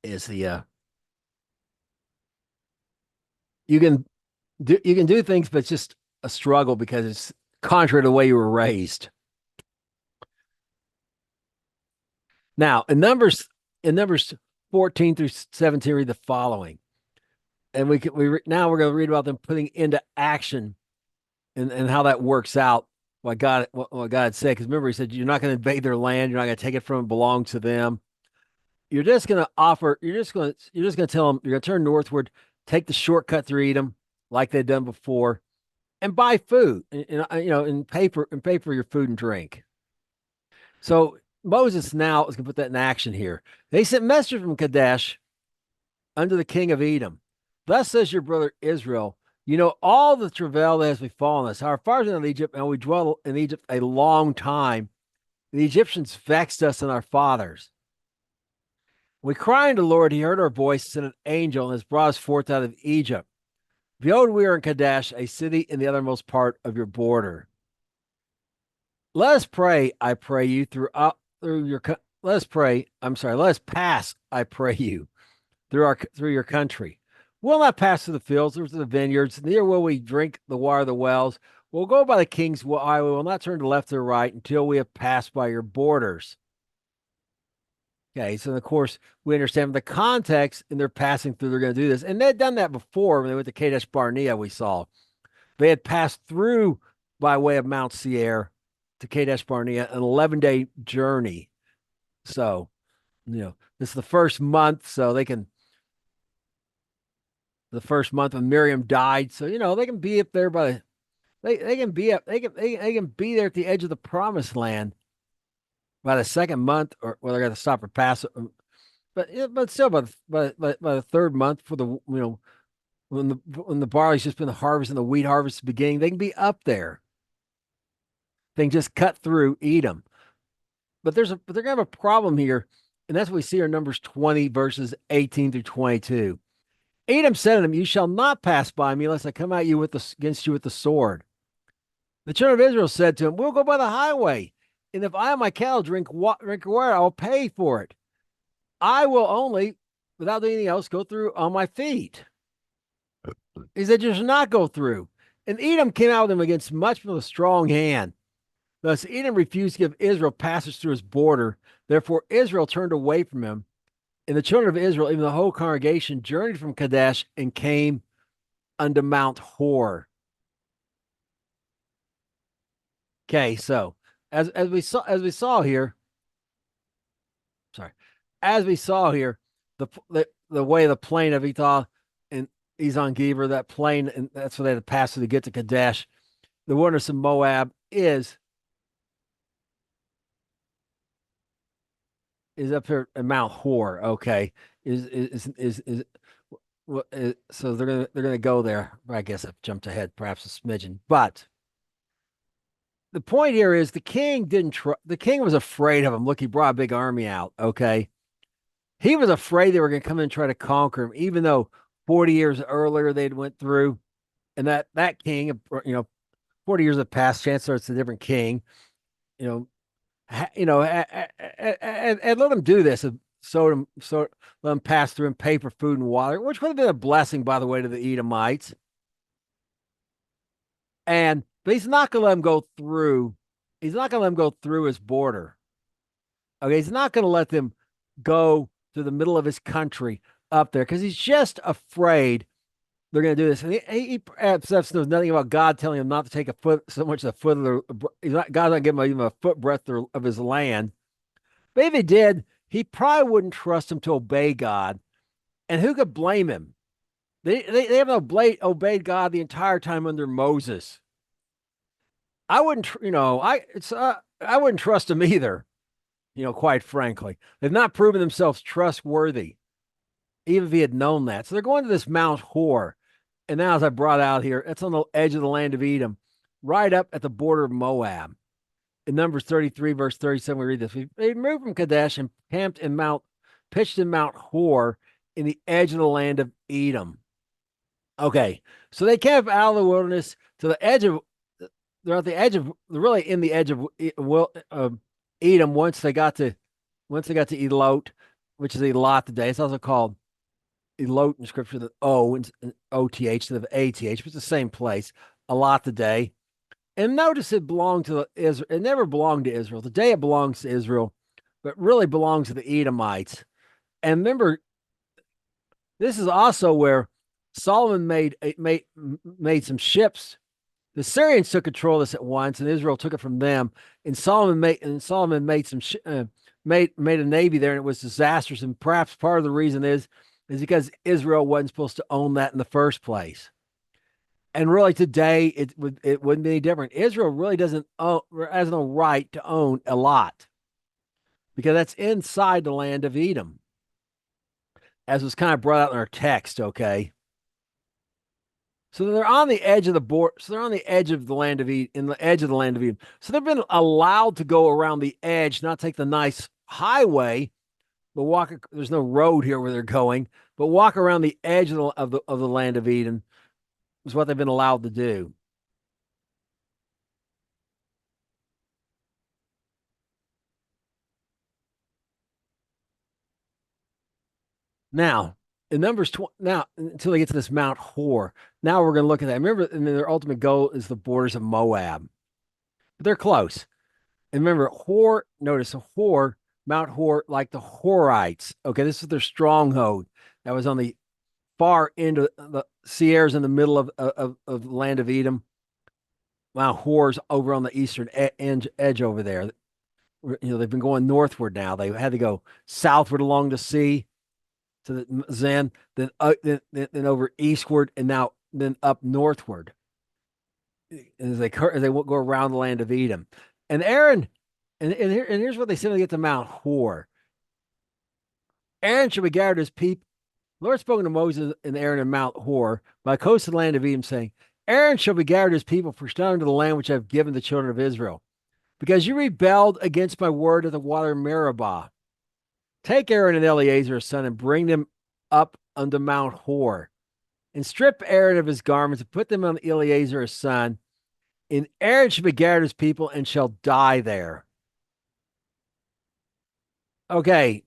Speaker 1: Is the you can do things, but it's just a struggle because it's contrary to the way you were raised. Now, in Numbers 14 through 17, read the following, and now we're going to read about them putting into action and how that works out. What God said, because remember, He said you're not going to invade their land, you're not going to take it from them, it belongs to them. You're just going to offer. You're just going to tell them you're going to turn northward, take the shortcut through Edom, like they'd done before, and buy food, and pay for your food and drink. So Moses now is going to put that in action here. They sent messengers from Kadesh unto the king of Edom. Thus says your brother Israel, all the travail that has befallen us. Our fathers in Egypt, and we dwell in Egypt a long time. The Egyptians vexed us and our fathers. We cried unto the Lord, He heard our voice, sent an angel, and has brought us forth out of Egypt. Behold, we are in Kadesh, a city in the othermost part of your border. Let us pray, I pray you, let us pass, I pray you, through your country. We'll not pass through the fields, through the vineyards, neither will we drink the water of the wells. We'll go by the king's highway, we will not turn to the left or right until we have passed by your borders. Okay, so of course we understand the context and they're passing through, they're going to do this. And they'd done that before when they went to Kadesh Barnea, we saw. They had passed through by way of Mount Seir to Kadesh Barnea, an 11-day journey. So, this is the first month, so they can the first month when Miriam died. So, they can be up there they can be up they can be there at the edge of the promised land by the second month, or well, they're going to stop for Passover. But still by the third month for the when the barley's just been harvested and the wheat harvest is beginning, they can be up there. They can just cut through Edom. But they're gonna have a problem here, and that's what we see in Numbers 20, verses 18 through 22. Edom said to them, "You shall not pass by me unless I come at you against you with the sword." The children of Israel said to him, "We'll go by the highway, and if I and my cattle drink water, I will pay for it. I will only, without doing anything else, go through on my feet." He said, "You shall not go through." And Edom came out with him against much with a strong hand. Thus Edom refused to give Israel passage through his border. Therefore Israel turned away from him. And the children of Israel, even the whole congregation, journeyed from Kadesh and came unto Mount Hor. Okay, so as we saw here, sorry, as we saw here, the way the plain of Etah and Ezon Geber, that plain, and that's where they had to pass through to get to Kadesh. The wilderness of Moab is up here at Mount Hor. Okay, so they're gonna go there. I guess I've jumped ahead perhaps a smidgen, but the point here is the king didn't the king was afraid of him. Look, he brought a big army out. Okay, he was afraid they were going to come in and try to conquer him, even though 40 years earlier they'd went through, and that king, 40 years have passed. Chancellor, it's a different king. And let them do this. Let them pass through and pay for food and water, which would have been a blessing, by the way, to the Edomites. But he's not going to let them go through. He's not going to let them go through his border. Okay, he's not going to let them go to the middle of his country up there because he's just afraid they're going to do this. And he perhaps knows nothing about God telling him not to take so much of the foot of the. God's not giving him even a foot breadth of his land. But if he did, he probably wouldn't trust him to obey God. And who could blame him? They haven't obeyed God the entire time under Moses. I wouldn't, I wouldn't trust him either. Quite frankly, they've not proven themselves trustworthy, even if he had known that. So they're going to this Mount Hor. And now, as I brought out here, it's on the edge of the land of Edom, right up at the border of Moab. In Numbers 33, verse 37, we read this. They moved from Kadesh and pitched in Mount Hor in the edge of the land of Edom. Okay, so they came out of the wilderness to the edge of, they're at the edge of, really in the edge of Edom once they got to Elot, which is Elot today. It's also called Elot in scripture, the O and OTH instead of ATH, but it's the same place. Elot today. And notice it belonged to Israel. It never belonged to Israel. Today it belongs to Israel, but really belongs to the Edomites. And remember, this is also where Solomon made some ships. The Syrians took control of this at once, and Israel took it from them. And Solomon made some made a navy there, and it was disastrous. And perhaps part of the reason is because Israel wasn't supposed to own that in the first place. And really, today it wouldn't be any different. Israel really has no right to own Elot because that's inside the land of Edom, as was kind of brought out in our text. Okay, so they're on the edge of the border. So they're on the edge of the land of Edom, in the edge of the land of Edom. So they've been allowed to go around the edge, not take the nice highway, but walk. There's no road here where they're going, but walk around the edge of the land of Edom. Is what they've been allowed to do. Now, in Numbers 20, now until they get to this Mount Hor, now we're going to look at that. Remember, and their ultimate goal is the borders of Moab, but they're close. And remember, Hor. Notice Hor Mount Hor, like the Horites. Okay, this is their stronghold that was on the far end of the Sierras in the middle of the land of Edom. Mount Hor's over on the eastern edge over there. They've been going northward now. They had to go southward along the sea to the Zen, then over eastward, and now then up northward as they go around the land of Edom. And Aaron, here's what they said when they get to Mount Hor. Aaron shall regard his people. The Lord spoke to Moses and Aaron in Mount Hor by the coast of the land of Edom, saying, Aaron shall regard his people for stumbling to the land which I have given the children of Israel, because you rebelled against my word at the water of Meribah. Take Aaron and Eleazer his son and bring them up unto Mount Hor, and strip Aaron of his garments and put them on Eleazer his son, and Aaron shall regard his people and shall die there. Okay,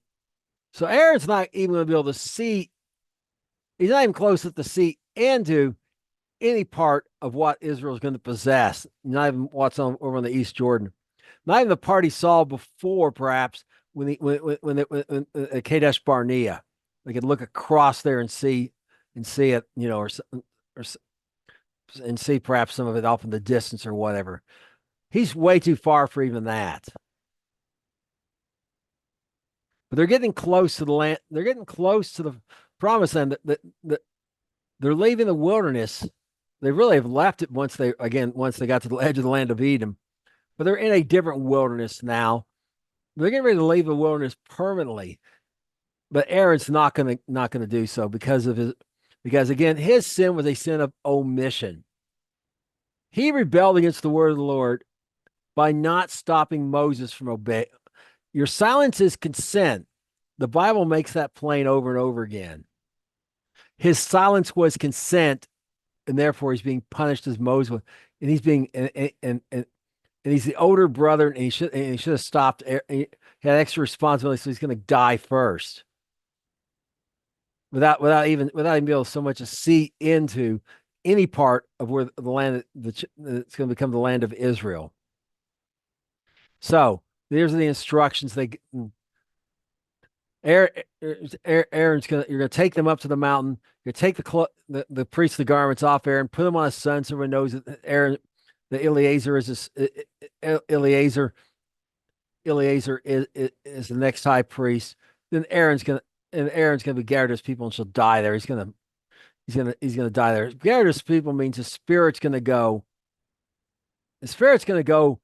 Speaker 1: so Aaron's not even going to be able to see. He's not even close enough to see into any part of what Israel is going to possess. Not even what's over on the East Jordan. Not even the part he saw before, perhaps when Kadesh Barnea. They could look across there and see it, or and see perhaps some of it off in the distance or whatever. He's way too far for even that. But they're getting close to the land. They're getting close to the promised land. That they're leaving the wilderness. They really have left it once they got to the edge of the land of Edom. But they're in a different wilderness now. They're getting ready to leave the wilderness permanently. But Aaron's not gonna do so because again, his sin was a sin of omission. He rebelled against the word of the Lord by not stopping Moses from obeying. Your silence is consent. The Bible makes that plain over and over again. His silence was consent, and therefore he's being punished as Moses was. And he's being and he's the older brother, and he should have stopped. He had extra responsibility, so he's going to die first, without even being able so much as see into any part of where the land that's going to become the land of Israel. So there's the instructions. Aaron's you're gonna take them up to the mountain. You're gonna take the priestly garments off Aaron, put them on his son, so everyone knows that Eleazer is Eleazer is the next high priest. Then Aaron's gonna be gathered his people and shall die there. He's gonna die there. Gathered his people means his spirit's gonna go. His spirit's gonna go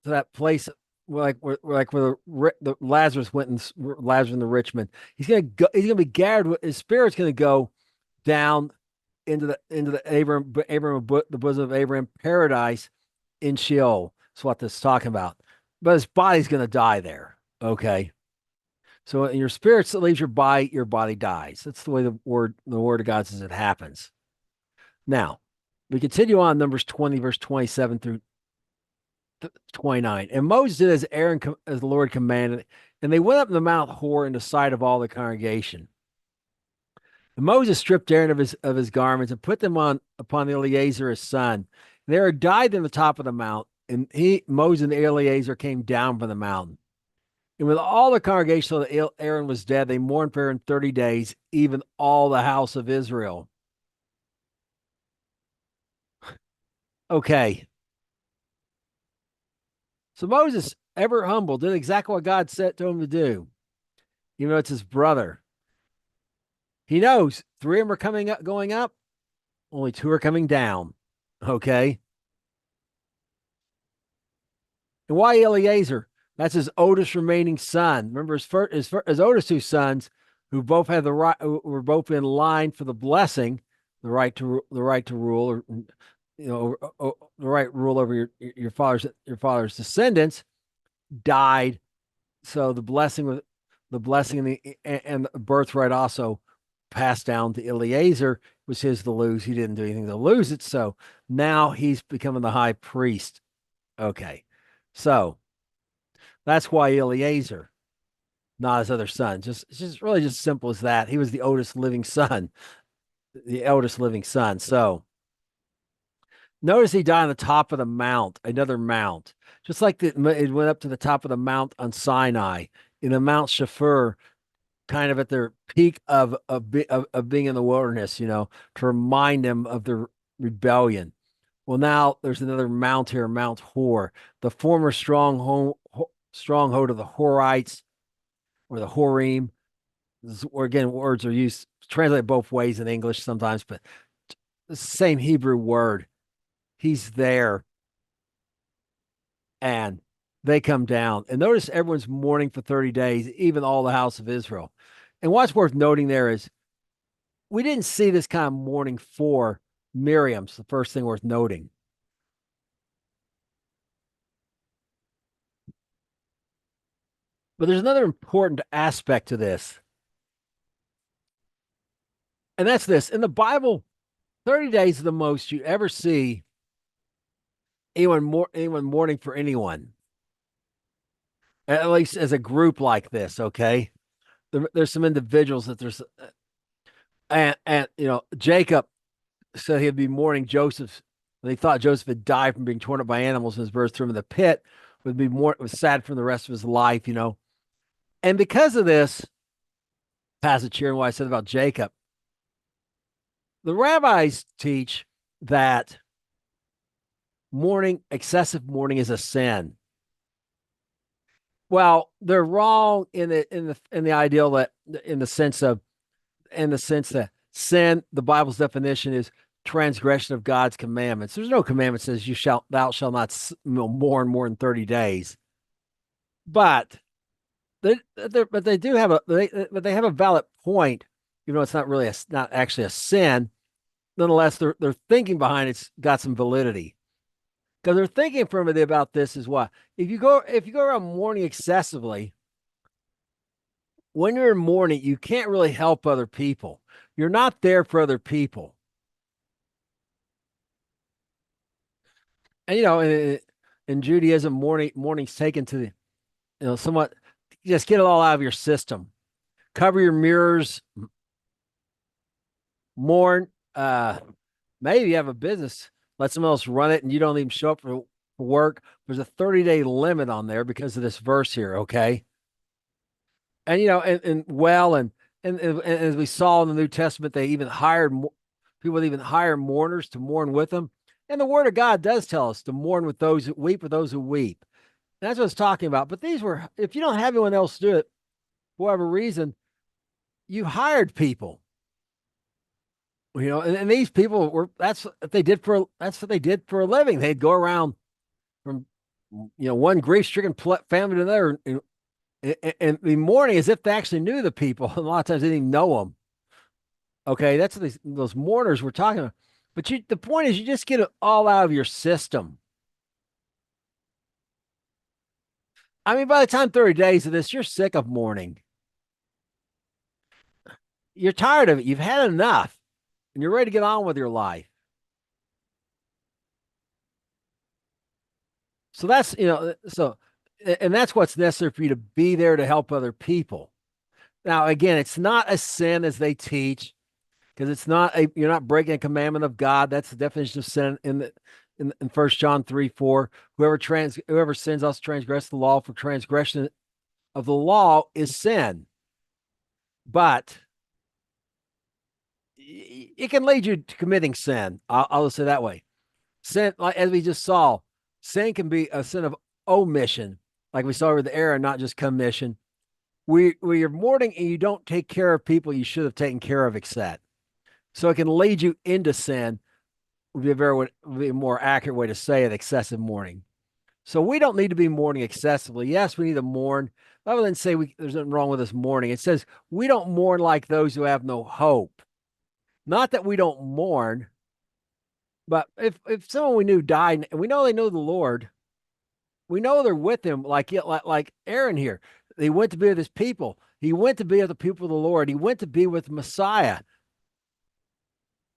Speaker 1: to that place where the Lazarus went, and Lazarus and the rich man. He's gonna be gathered. His spirit's gonna go down into the Abraham, the bosom of Abraham, paradise in Sheol. That's what this is talking about. But his body's gonna die there. Okay. So when your spirit leaves your body dies. That's the way the word of God says it happens. Now, we continue on Numbers 20, verse 27 through 29. And Moses did as the Lord commanded, and they went up the Mount Hor in the sight of all the congregation. And Moses stripped Aaron of his garments and put them upon Eleazar his son. And Aaron died in the top of the mount, and Moses and Eleazar came down from the mountain. And with all the congregation saw that Aaron was dead, they mourned for Aaron 30 days, even all the house of Israel. Okay. So Moses, ever humble, did exactly what God said to him to do, even though it's his brother. He knows 3 of them are going up, only 2 are coming down. Okay. And why Eleazar? That's his oldest remaining son. Remember his oldest 2 sons, who both had the right, who were both in line for the blessing, the right to rule, or the right rule over your father's descendants, died. So the blessing and the birthright also passed down to Eleazar. It was his to lose. He didn't do anything to lose it. So now he's becoming the high priest. Okay. So that's why Eleazar, not his other son. It's just really just simple as that. He was the oldest living son. So notice he died on the top of the mount, another mount. Just like it went up to the top of the mount on Sinai. in the Mount Shafir, kind of at their peak of being in the wilderness, to remind them of their rebellion. Well, now there's another mount here, Mount Hor, the former stronghold of the Horites or the Horim. Or again, words are used translate both ways in English sometimes, but the same Hebrew word. He's there, and they come down. And notice everyone's mourning for 30 days, even all the house of Israel. And what's worth noting there is we didn't see this kind of mourning for Miriam. It's the first thing worth noting. But there's another important aspect to this. And that's this. In the Bible, 30 days is the most you ever see anyone mourning for anyone. At least as a group like this, okay? There's some individuals that there's and Jacob said he'd be mourning Joseph. They thought Joseph had died from being torn up by animals and his birth threw him in the pit, was sad for the rest of his life. And because of this passage here and what I said about Jacob, the rabbis teach that excessive mourning is a sin. Well, they're wrong in the ideal that in the sense that sin, the Bible's definition is transgression of God's commandments. There's no commandment that says thou shalt not mourn more than 30 days. But they do have they have a valid point, even though it's not actually a sin. Nonetheless, their thinking behind it's got some validity. Because they're thinking from it about this is what if you go around mourning excessively, when you're in mourning, you can't really help other people. You're not there for other people. And in Judaism, mourning's taken to the somewhat just get it all out of your system. Cover your mirrors, mourn. Maybe you have a business, let someone else run it, and you don't even show up for work. There's a 30-day limit on there because of this verse here, okay? And and as we saw in the New Testament, they even hired people would even hire mourners to mourn with them. And the Word of God does tell us to mourn with those who weep with those who weep. And that's what it's talking about. But if you don't have anyone else do it, for whatever reason, you hired people. And these people that's what they did for a living. They'd go around from one grief-stricken family to another, and the mourning as if they actually knew the people. A lot of times they didn't even know them. Okay, that's what those mourners we're talking about. But the point is, you just get it all out of your system. I mean, by the time 30 days of this, you're sick of mourning. You're tired of it. You've had enough, and you're ready to get on with your life. So and that's what's necessary for you to be there to help other people. Now, again, it's not a sin as they teach, because you're not breaking a commandment of God. That's the definition of sin in 1 John 3:4. Whoever sins us transgress the law, for transgression of the law is sin. But it can lead you to committing sin. I'll just say that way. Sin, like as we just saw, sin can be a sin of omission, like we saw with the error, not just commission. Where you're mourning and you don't take care of people you should have taken care of, except. So it can lead you into sin, would be a more accurate way to say it, excessive mourning. So we don't need to be mourning excessively. Yes, we need to mourn. Rather than say there's nothing wrong with us mourning, it says we don't mourn like those who have no hope. Not that we don't mourn, but if someone we knew died and we know they know the Lord, we know they're with him, like Aaron here. He went to be with his people. He went to be with the people of the Lord. He went to be with Messiah.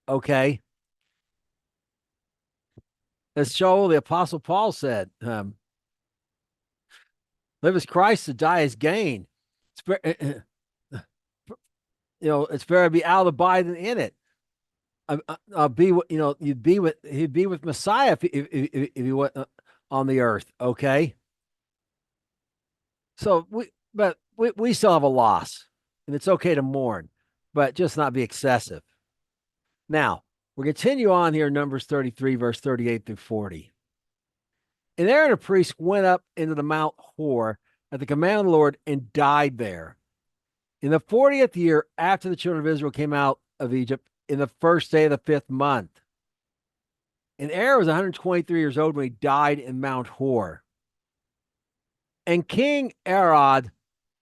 Speaker 1: Okay. As Joel, the Apostle Paul said, live as Christ, to die as gain. It's better to be out of the body than in it. He'd be with Messiah if he went on the earth. Okay. So but we still have a loss, and it's okay to mourn, but just not be excessive. Now, we continue on here, Numbers 33, verse 38 through 40. And Aaron the priest went up into the Mount Hor at the command of the Lord and died there. In the 40th year after the children of Israel came out of Egypt, in the first day of the 5th month. And Aaron was 123 years old when he died in Mount Hor. And King Arad,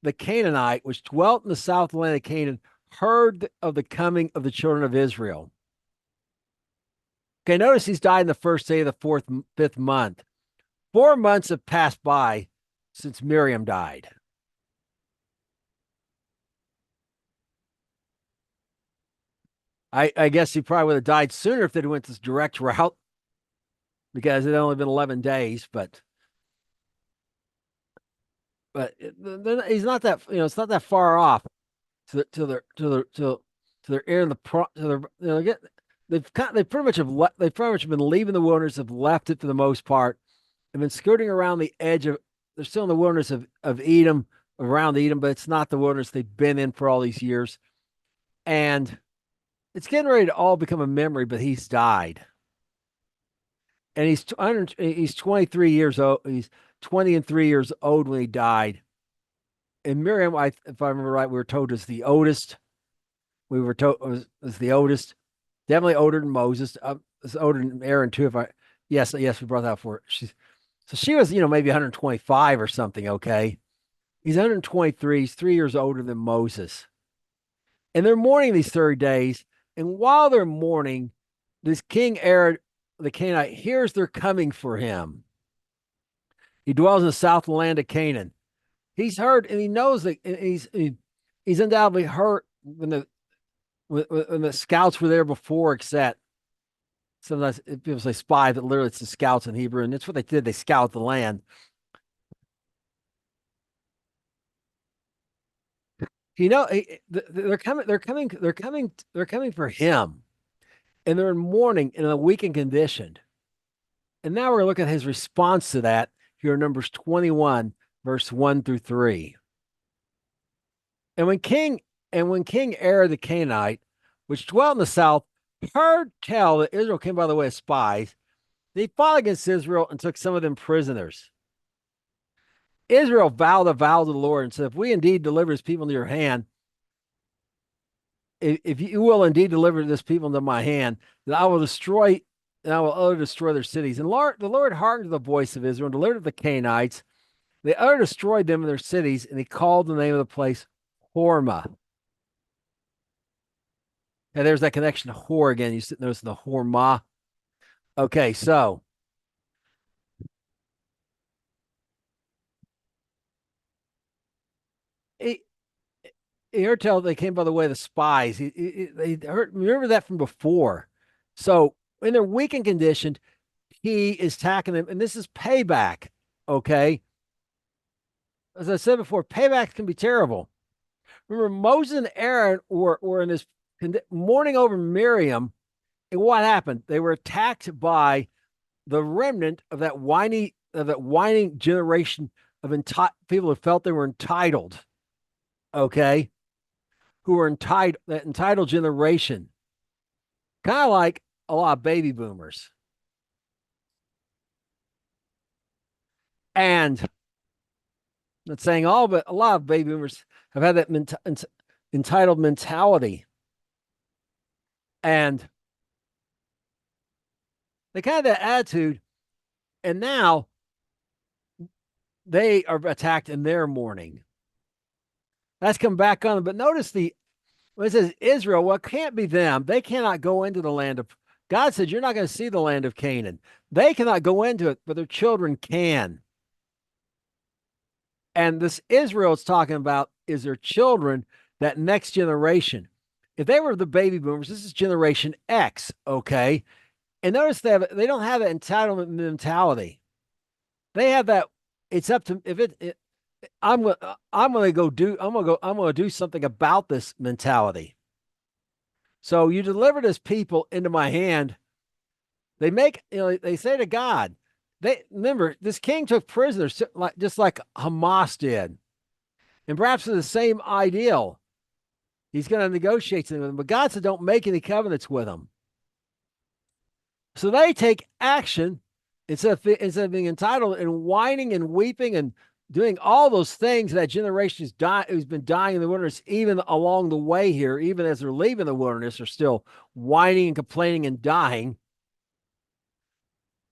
Speaker 1: the Canaanite, which dwelt in the south land of Canaan, heard of the coming of the children of Israel. Okay, notice he's died in the first day of the 5th month. 4 months have passed by since Miriam died. I guess he probably would have died sooner if they'd went this direct route because it had only been 11 days, but he's not that, it's not that far off to their ear in the to their, they pretty much been leaving the wilderness, have left it for the most part, and been skirting around the edge of, they're still in the wilderness of Edom, around Edom, but it's not the wilderness they've been in for all these years. And it's getting ready to all become a memory, but he's died. And he's 23 years old. He's 20 and 3 years old when he died. And Miriam, if I remember right, we were told is the oldest. We were told was the oldest. Definitely older than Moses. It's older than Aaron too. Yes, we brought that for her. She was, maybe 125 or something. Okay, he's 123. He's 3 years older than Moses. And they're mourning these 30 days. And while they're mourning, this King Arad, the Canaanite, hears they're coming for him. He dwells in the south land of Canaan. He's heard, and he knows that he's undoubtedly heard when the scouts were there before, except sometimes people say spies, but literally it's the scouts in Hebrew, and that's what they did. They scout the land. They're coming for him, and they're in mourning and in a weakened condition. And now we're going to look at his response to that here in Numbers 21, verse 1 through 3. And when King Arad the Canaanite, which dwelt in the south, heard tell that Israel came by the way of spies, they fought against Israel and took some of them prisoners. Israel vowed a vow to the Lord and said, if we indeed deliver his people into your hand, if you will indeed deliver this people into my hand, then I will destroy their cities. And the Lord hearkened to the voice of Israel and delivered the Canaanites. They utterly destroyed them in their cities, and he called the name of the place Hormah. And there's that connection to Hor again. You notice the Hormah. Okay, so he heard tell they came by the way of the spies. They heard, remember that from before. So in their weakened condition, he is attacking them, and this is payback. Okay. As I said before, payback can be terrible. Remember, Moses and Aaron were in this mourning over Miriam, and what happened? They were attacked by the remnant of that whining generation of people who felt they were entitled. Okay, who were entitled, that entitled generation, kind of like a lot of baby boomers. And not saying all, but a lot of baby boomers have had that entitled mentality. And they kind of that attitude. And now they are attacked in their mourning. That's come back on them. But notice when it says Israel, well, it can't be them. They cannot go into the land of, God said, you're not going to see the land of Canaan. They cannot go into it, but their children can. And this Israel it's talking about is their children, that next generation. If they were the baby boomers, this is generation X, okay? And notice they don't have that entitlement mentality. They have that. It's up to I'm going to do something about this mentality. So you deliver this people into my hand. They say to God, remember this king took prisoners just like Hamas did. And perhaps for the same ideal, he's going to negotiate something with them. But God said, don't make any covenants with them. So they take action instead of being entitled and whining and weeping and doing all those things that generation who's been dying in the wilderness, even along the way here, even as they're leaving the wilderness, are still whining and complaining and dying.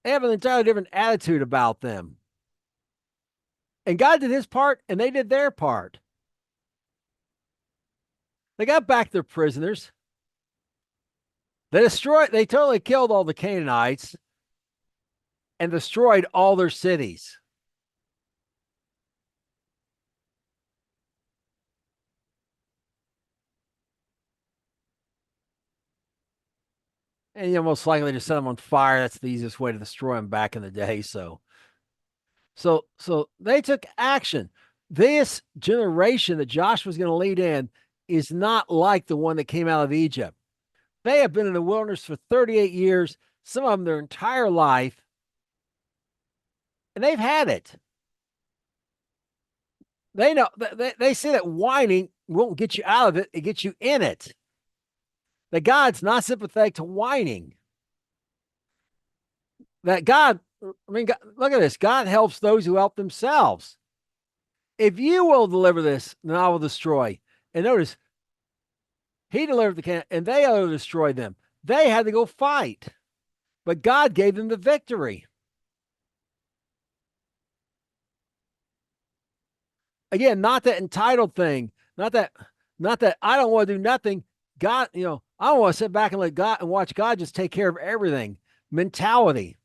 Speaker 1: They have an entirely different attitude about them. And God did his part, and they did their part. They got back their prisoners. They totally killed all the Canaanites and destroyed all their cities. And most likely to set them on fire. That's the easiest way to destroy them back in the day. So they took action. This generation that Joshua's going to lead in is not like the one that came out of Egypt. They have been in the wilderness for 38 years, some of them their entire life, and they've had it. They know they say that whining won't get you out of it, it gets you in it. That God's not sympathetic to whining. That God, look at this. God helps those who help themselves. If you will deliver this, then I will destroy. And notice, he delivered the can, and they ought to destroy them. They had to go fight, but God gave them the victory. Again, not that entitled thing, not that I don't want to do nothing. God, I don't want to sit back and let God and watch God just take care of everything mentality.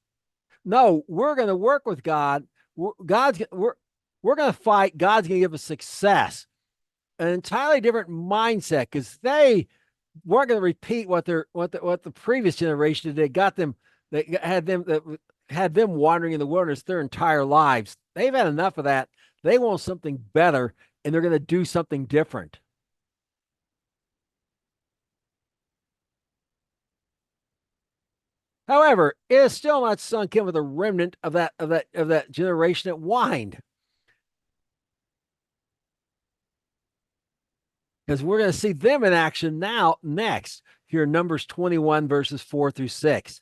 Speaker 1: No, we're going to work with God. We're going to fight. God's going to give us success. An entirely different mindset, because they weren't going to repeat what the previous generation did. They had them wandering in the wilderness their entire lives. They've had enough of that. They want something better, and they're going to do something different. However, it is still not sunk in with a remnant of that generation that whined. Because we're going to see them in action next. Here in Numbers 21, verses 4-6.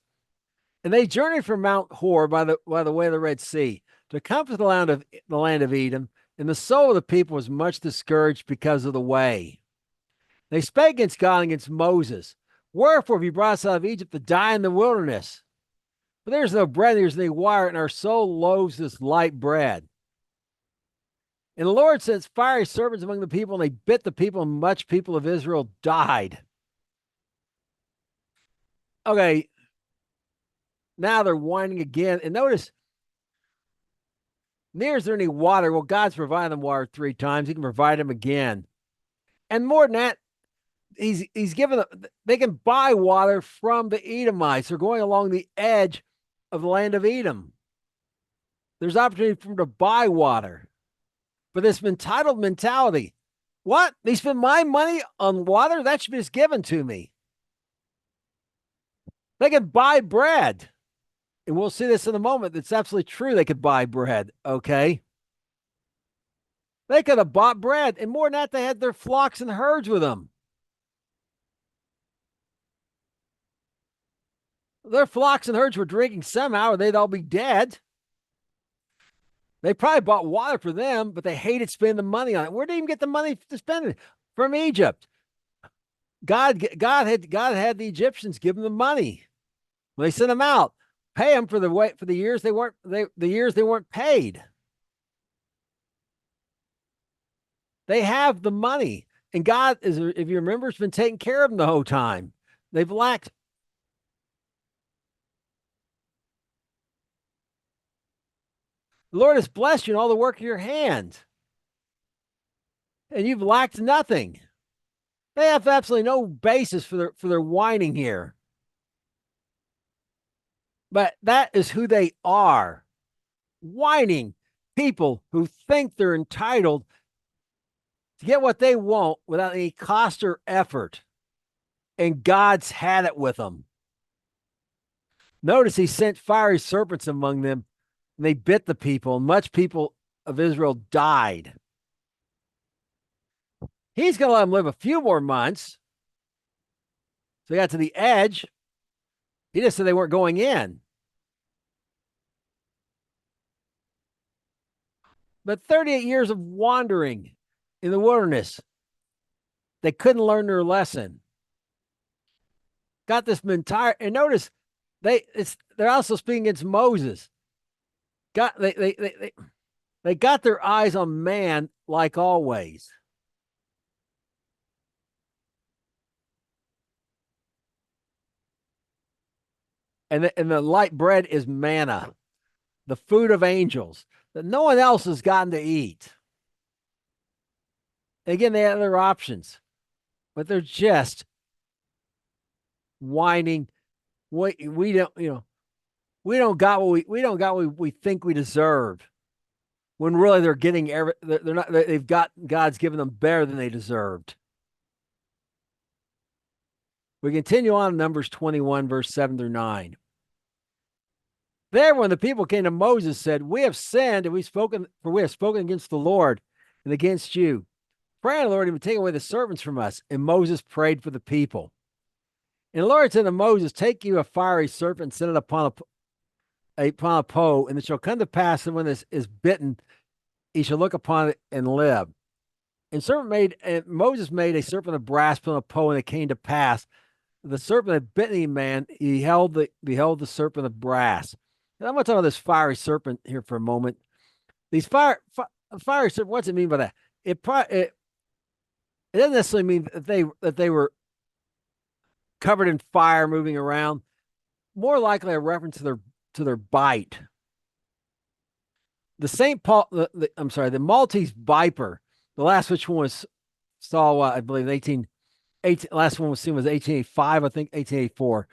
Speaker 1: And they journeyed from Mount Hor by the way of the Red Sea to come to the land of Edom, and the soul of the people was much discouraged because of the way. They spake against God and against Moses. Wherefore have you brought us out of Egypt to die in the wilderness? For there's no bread, there's no water, and our soul loathes this light bread. And the Lord sent fiery serpents among the people, and they bit the people, and much people of Israel died. Okay, now they're whining again. And notice, near is there any water? Well, God's provided them water 3 times. He can provide them again. And more than that, he's given them, they can buy water from the Edomites. They're going along the edge of the land of Edom. There's opportunity for them to buy water. But this entitled mentality, what? They spend my money on water? That should be just given to me. They can buy bread. And we'll see this in a moment. It's absolutely true. They could buy bread. Okay. They could have bought bread. And more than that, they had their flocks and herds with them. Their flocks and herds were drinking somehow, or they'd all be dead. They probably bought water for them, but they hated spending the money on it. Where did they even get the money to spend it? From Egypt. God had the Egyptians give them the money when they sent them out. Pay them for the years they weren't paid. They have the money, and God is, if you remember, has been taking care of them the whole time. They've lacked. The Lord has blessed you in all the work of your hands, and you've lacked nothing. They have absolutely no basis for their whining here. But that is who they are. Whining people who think they're entitled to get what they want without any cost or effort. And God's had it with them. Notice he sent fiery serpents among them, and they bit the people, and much people of Israel died. He's going to let them live a few more months. So they got to the edge. He just said they weren't going in. But 38 years of wandering in the wilderness, they couldn't learn their lesson. Got this entire, and notice they're also speaking against Moses. They got their eyes on man like always. And the light bread is manna, the food of angels that no one else has gotten to eat. Again, they have other options, but they're just whining. We don't, we don't got what we think we deserve. When really they're getting they're not. They've got God's given them better than they deserved. We continue on in Numbers 21, verse 7 through 9. There, when the people came to Moses, said, "We have sinned, and we have spoken against the Lord and against you. Pray, Lord, he would take away the servants from us." And Moses prayed for the people. And the Lord said to Moses, "Take you a fiery serpent and set it upon a pole, and it shall come to pass that when this is bitten, he shall look upon it and live." And Moses made a serpent of brass upon a pole, and it came to pass the serpent had bitten a man. He beheld the serpent of brass. And I'm going to talk about this fiery serpent here for a moment. These fiery serpent. What's it mean by that? It doesn't necessarily mean that they were covered in fire, moving around. More likely a reference to their bite. The St. Paul, the Maltese viper. The last which one was saw, I believe, 18. Last one was seen was 1885, I think 1884,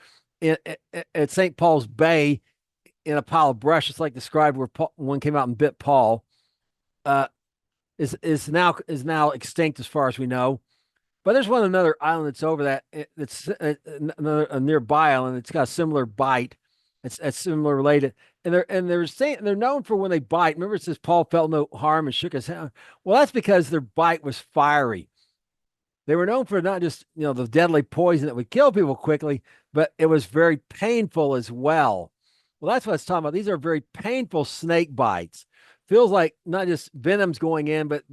Speaker 1: at St. Paul's Bay in a pile of brush. It's like described where one came out and bit Paul. Is now extinct as far as we know. But there's another island that's over that. It's a nearby island. It's got a similar bite. It's similar related. And they're known for when they bite. Remember, it says Paul felt no harm and shook his hand. Well, that's because their bite was fiery. They were known for not just, the deadly poison that would kill people quickly, but it was very painful as well. Well, that's what it's talking about. These are very painful snake bites. Feels like not just venom's going in, but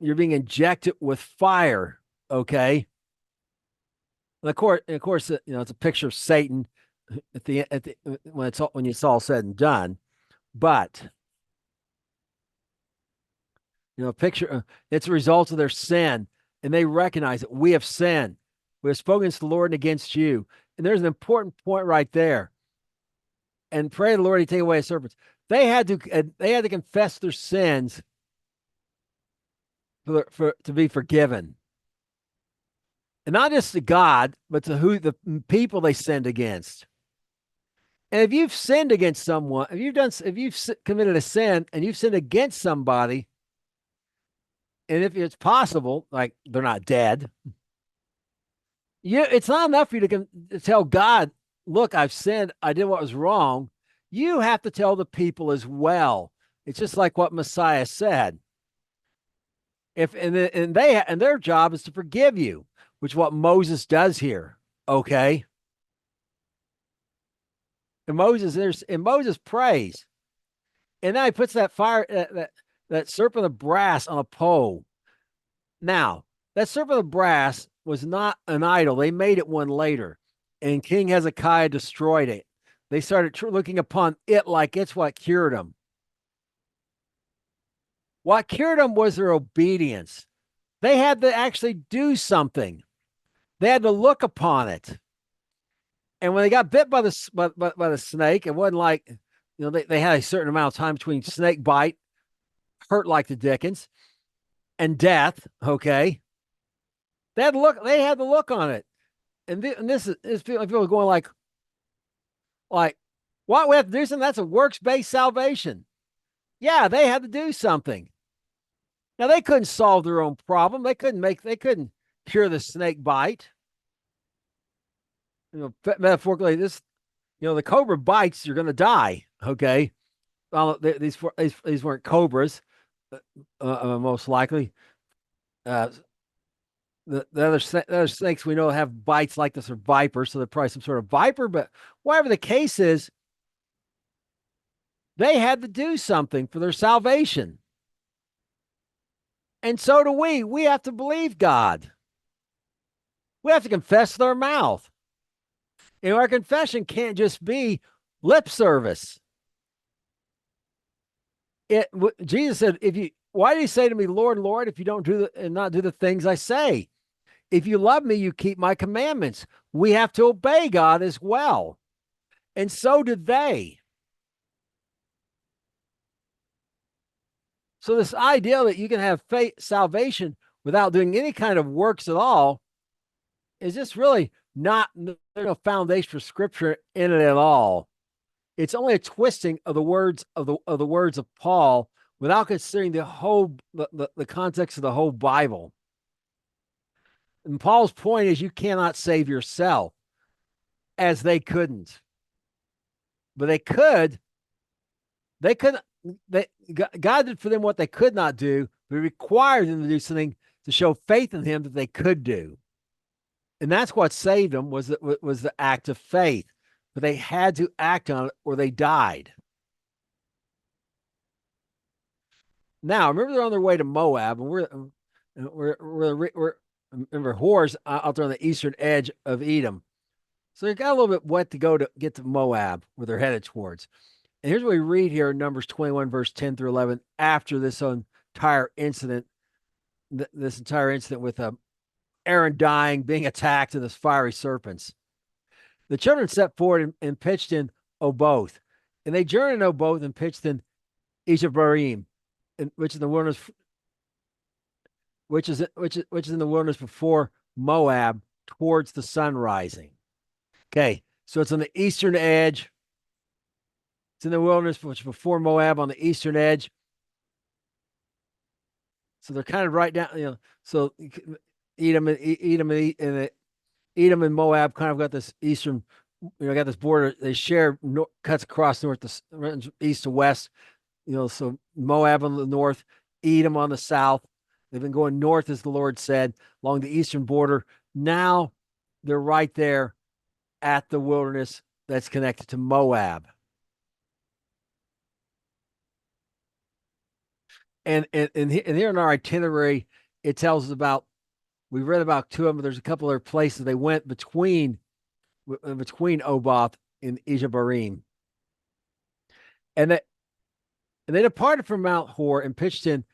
Speaker 1: you're being injected with fire. Okay. And of course, it's a picture of Satan when it's all said and done. But picture it's a result of their sin. And they recognize that we have sinned. We have spoken against the Lord and against you. And there's an important point right there. And pray the Lord he take away his serpents. They had to confess their sins to be forgiven. And not just to God, but to the people they sinned against. And if you've sinned against someone, if you've committed a sin and you've sinned against somebody, and if it's possible, like they're not dead, it's not enough for you to tell God, "Look, I've sinned. I did what was wrong." You have to tell the people as well. It's just like what Messiah said. And their job is to forgive you, which is what Moses does here. Okay. And Moses prays, and now he puts that that serpent of brass on a pole. Now, that serpent of brass was not an idol. They made it one later, and King Hezekiah destroyed it. They started looking upon it like it's what cured them. What cured them was their obedience. They had to actually do something. They had to look upon it. And when they got bit by the snake, it wasn't like, they had a certain amount of time between snake bite, hurt like the dickens, and death. Okay. They had to look on it. And this is people going like, what we have to do something? That's a works-based salvation. Yeah, they had to do something. Now they couldn't solve their own problem. They couldn't cure the snake bite. Metaphorically, the cobra bites, you're going to die. Okay. Well, these weren't cobras, most likely. the other snakes we know have bites like this are vipers, so they're probably some sort of viper. But whatever the case is, they had to do something for their salvation. And so do we. We have to believe God. We have to confess with our mouth. And our confession can't just be lip service. Jesus said, "If you, why do you say to me, Lord, Lord, if you don't do and not do the things I say? If you love me, you keep my commandments." We have to obey God as well, and so did they. So this idea that you can have faith, salvation without doing any kind of works at all is just really not, there's no foundation for scripture in it at all. It's only a twisting of the words of the words of Paul without considering the context of the whole Bible. And Paul's point is you cannot save yourself, as they couldn't. But they couldn't, God did for them what they could not do, but required them to do something to show faith in him that they could do. And that's what saved them was the act of faith. But they had to act on it or they died. Now, remember they're on their way to Moab, and we're remember Hor's out there on the eastern edge of Edom. So they got a little bit wet to go to get to Moab, where they're headed towards. And here's what we read here in Numbers 21, verse 10 through 11, after this entire incident, with Aaron dying, being attacked, and this fiery serpents. The children set forward and pitched in Oboth, and they journeyed in Oboth and pitched in Ishabarim, which is in the wilderness, which is in the wilderness before Moab, towards the sun rising. Okay, so it's on the eastern edge. It's in the wilderness, which is before Moab, on the eastern edge. So they're kind of right down, So Edom and Moab kind of got this eastern, got this border. They share, cuts across east to west. So Moab on the north, Edom on the south. They've been going north, as the Lord said, along the eastern border. Now they're right there at the wilderness that's connected to Moab. And here in our itinerary, it tells us about, we read about two of them, but there's a couple other places they went between Oboth and Ishabarim. And they departed from Mount Hor and pitched in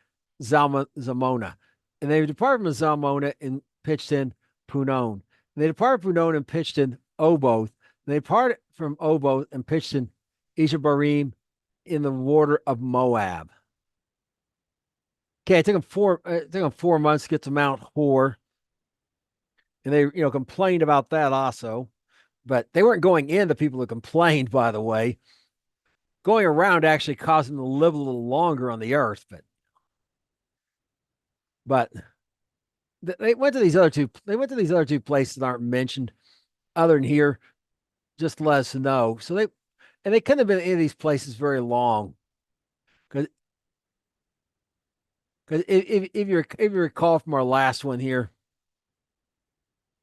Speaker 1: Zalmona. And they departed from Zalmona and pitched in Punon. And they departed from Punon and pitched in Oboth. And they departed from Oboth and pitched in Ishabarim in the border of Moab. Okay, it took them 4 months to get to Mount Hor. And they, complained about that also. But they weren't going in, the people who complained, by the way. Going around actually caused them to live a little longer on the earth. But they went to these other two. They went to these other two places that aren't mentioned, other than here, just to let us know. So they couldn't have been in these places very long, because if you recall from our last one here,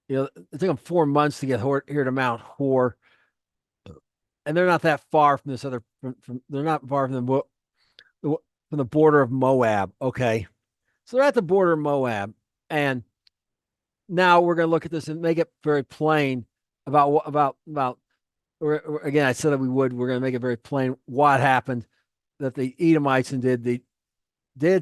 Speaker 1: it took them 4 months to get here to Mount Hor, and they're not that far from this other. They're not far from the border of Moab. Okay, so they're at the border of Moab, and now we're going to look at this and make it very plain about. Again, I said that we would. We're going to make it very plain what happened, that the Edomites did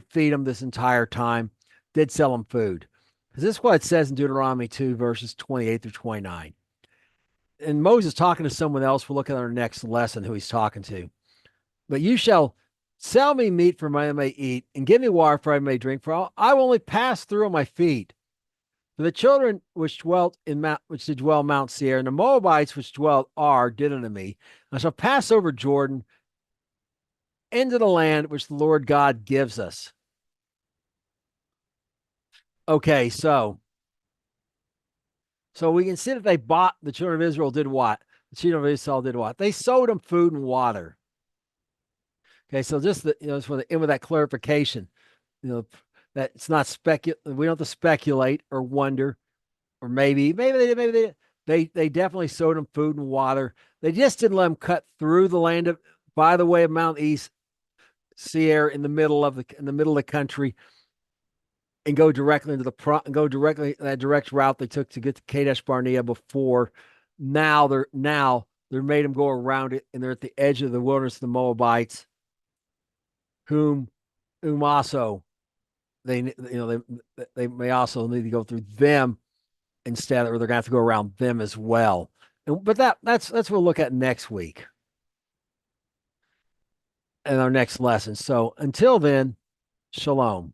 Speaker 1: feed them this entire time, did sell them food. Because this is what it says in Deuteronomy 2, verses 28 through 29. And Moses talking to someone else. We'll look at our next lesson, who he's talking to. But you shall sell me meat for I may eat, and give me water for I may drink, for I will only pass through on my feet. For the children which did dwell Mount Seir, and the Moabites which dwell Ar, did unto me. I shall pass over Jordan into the land which the Lord God gives us. Okay, so we can see that the children of Israel did what? The children of Esau did what? They sold them food and water. Okay, so just for the end of that clarification, that it's not we don't have to speculate or wonder, or maybe they definitely sowed them food and water. They just didn't let them cut through the land of by the way of Mount East Seir in the middle of the country and go directly into go directly that direct route they took to get to Kadesh Barnea before. They're made them go around it, and they're at the edge of the wilderness of the Moabites, whom also they may also need to go through them instead, or they're going to have to go around them as well. But that's what we'll look at next week in our next lesson. So until then, shalom.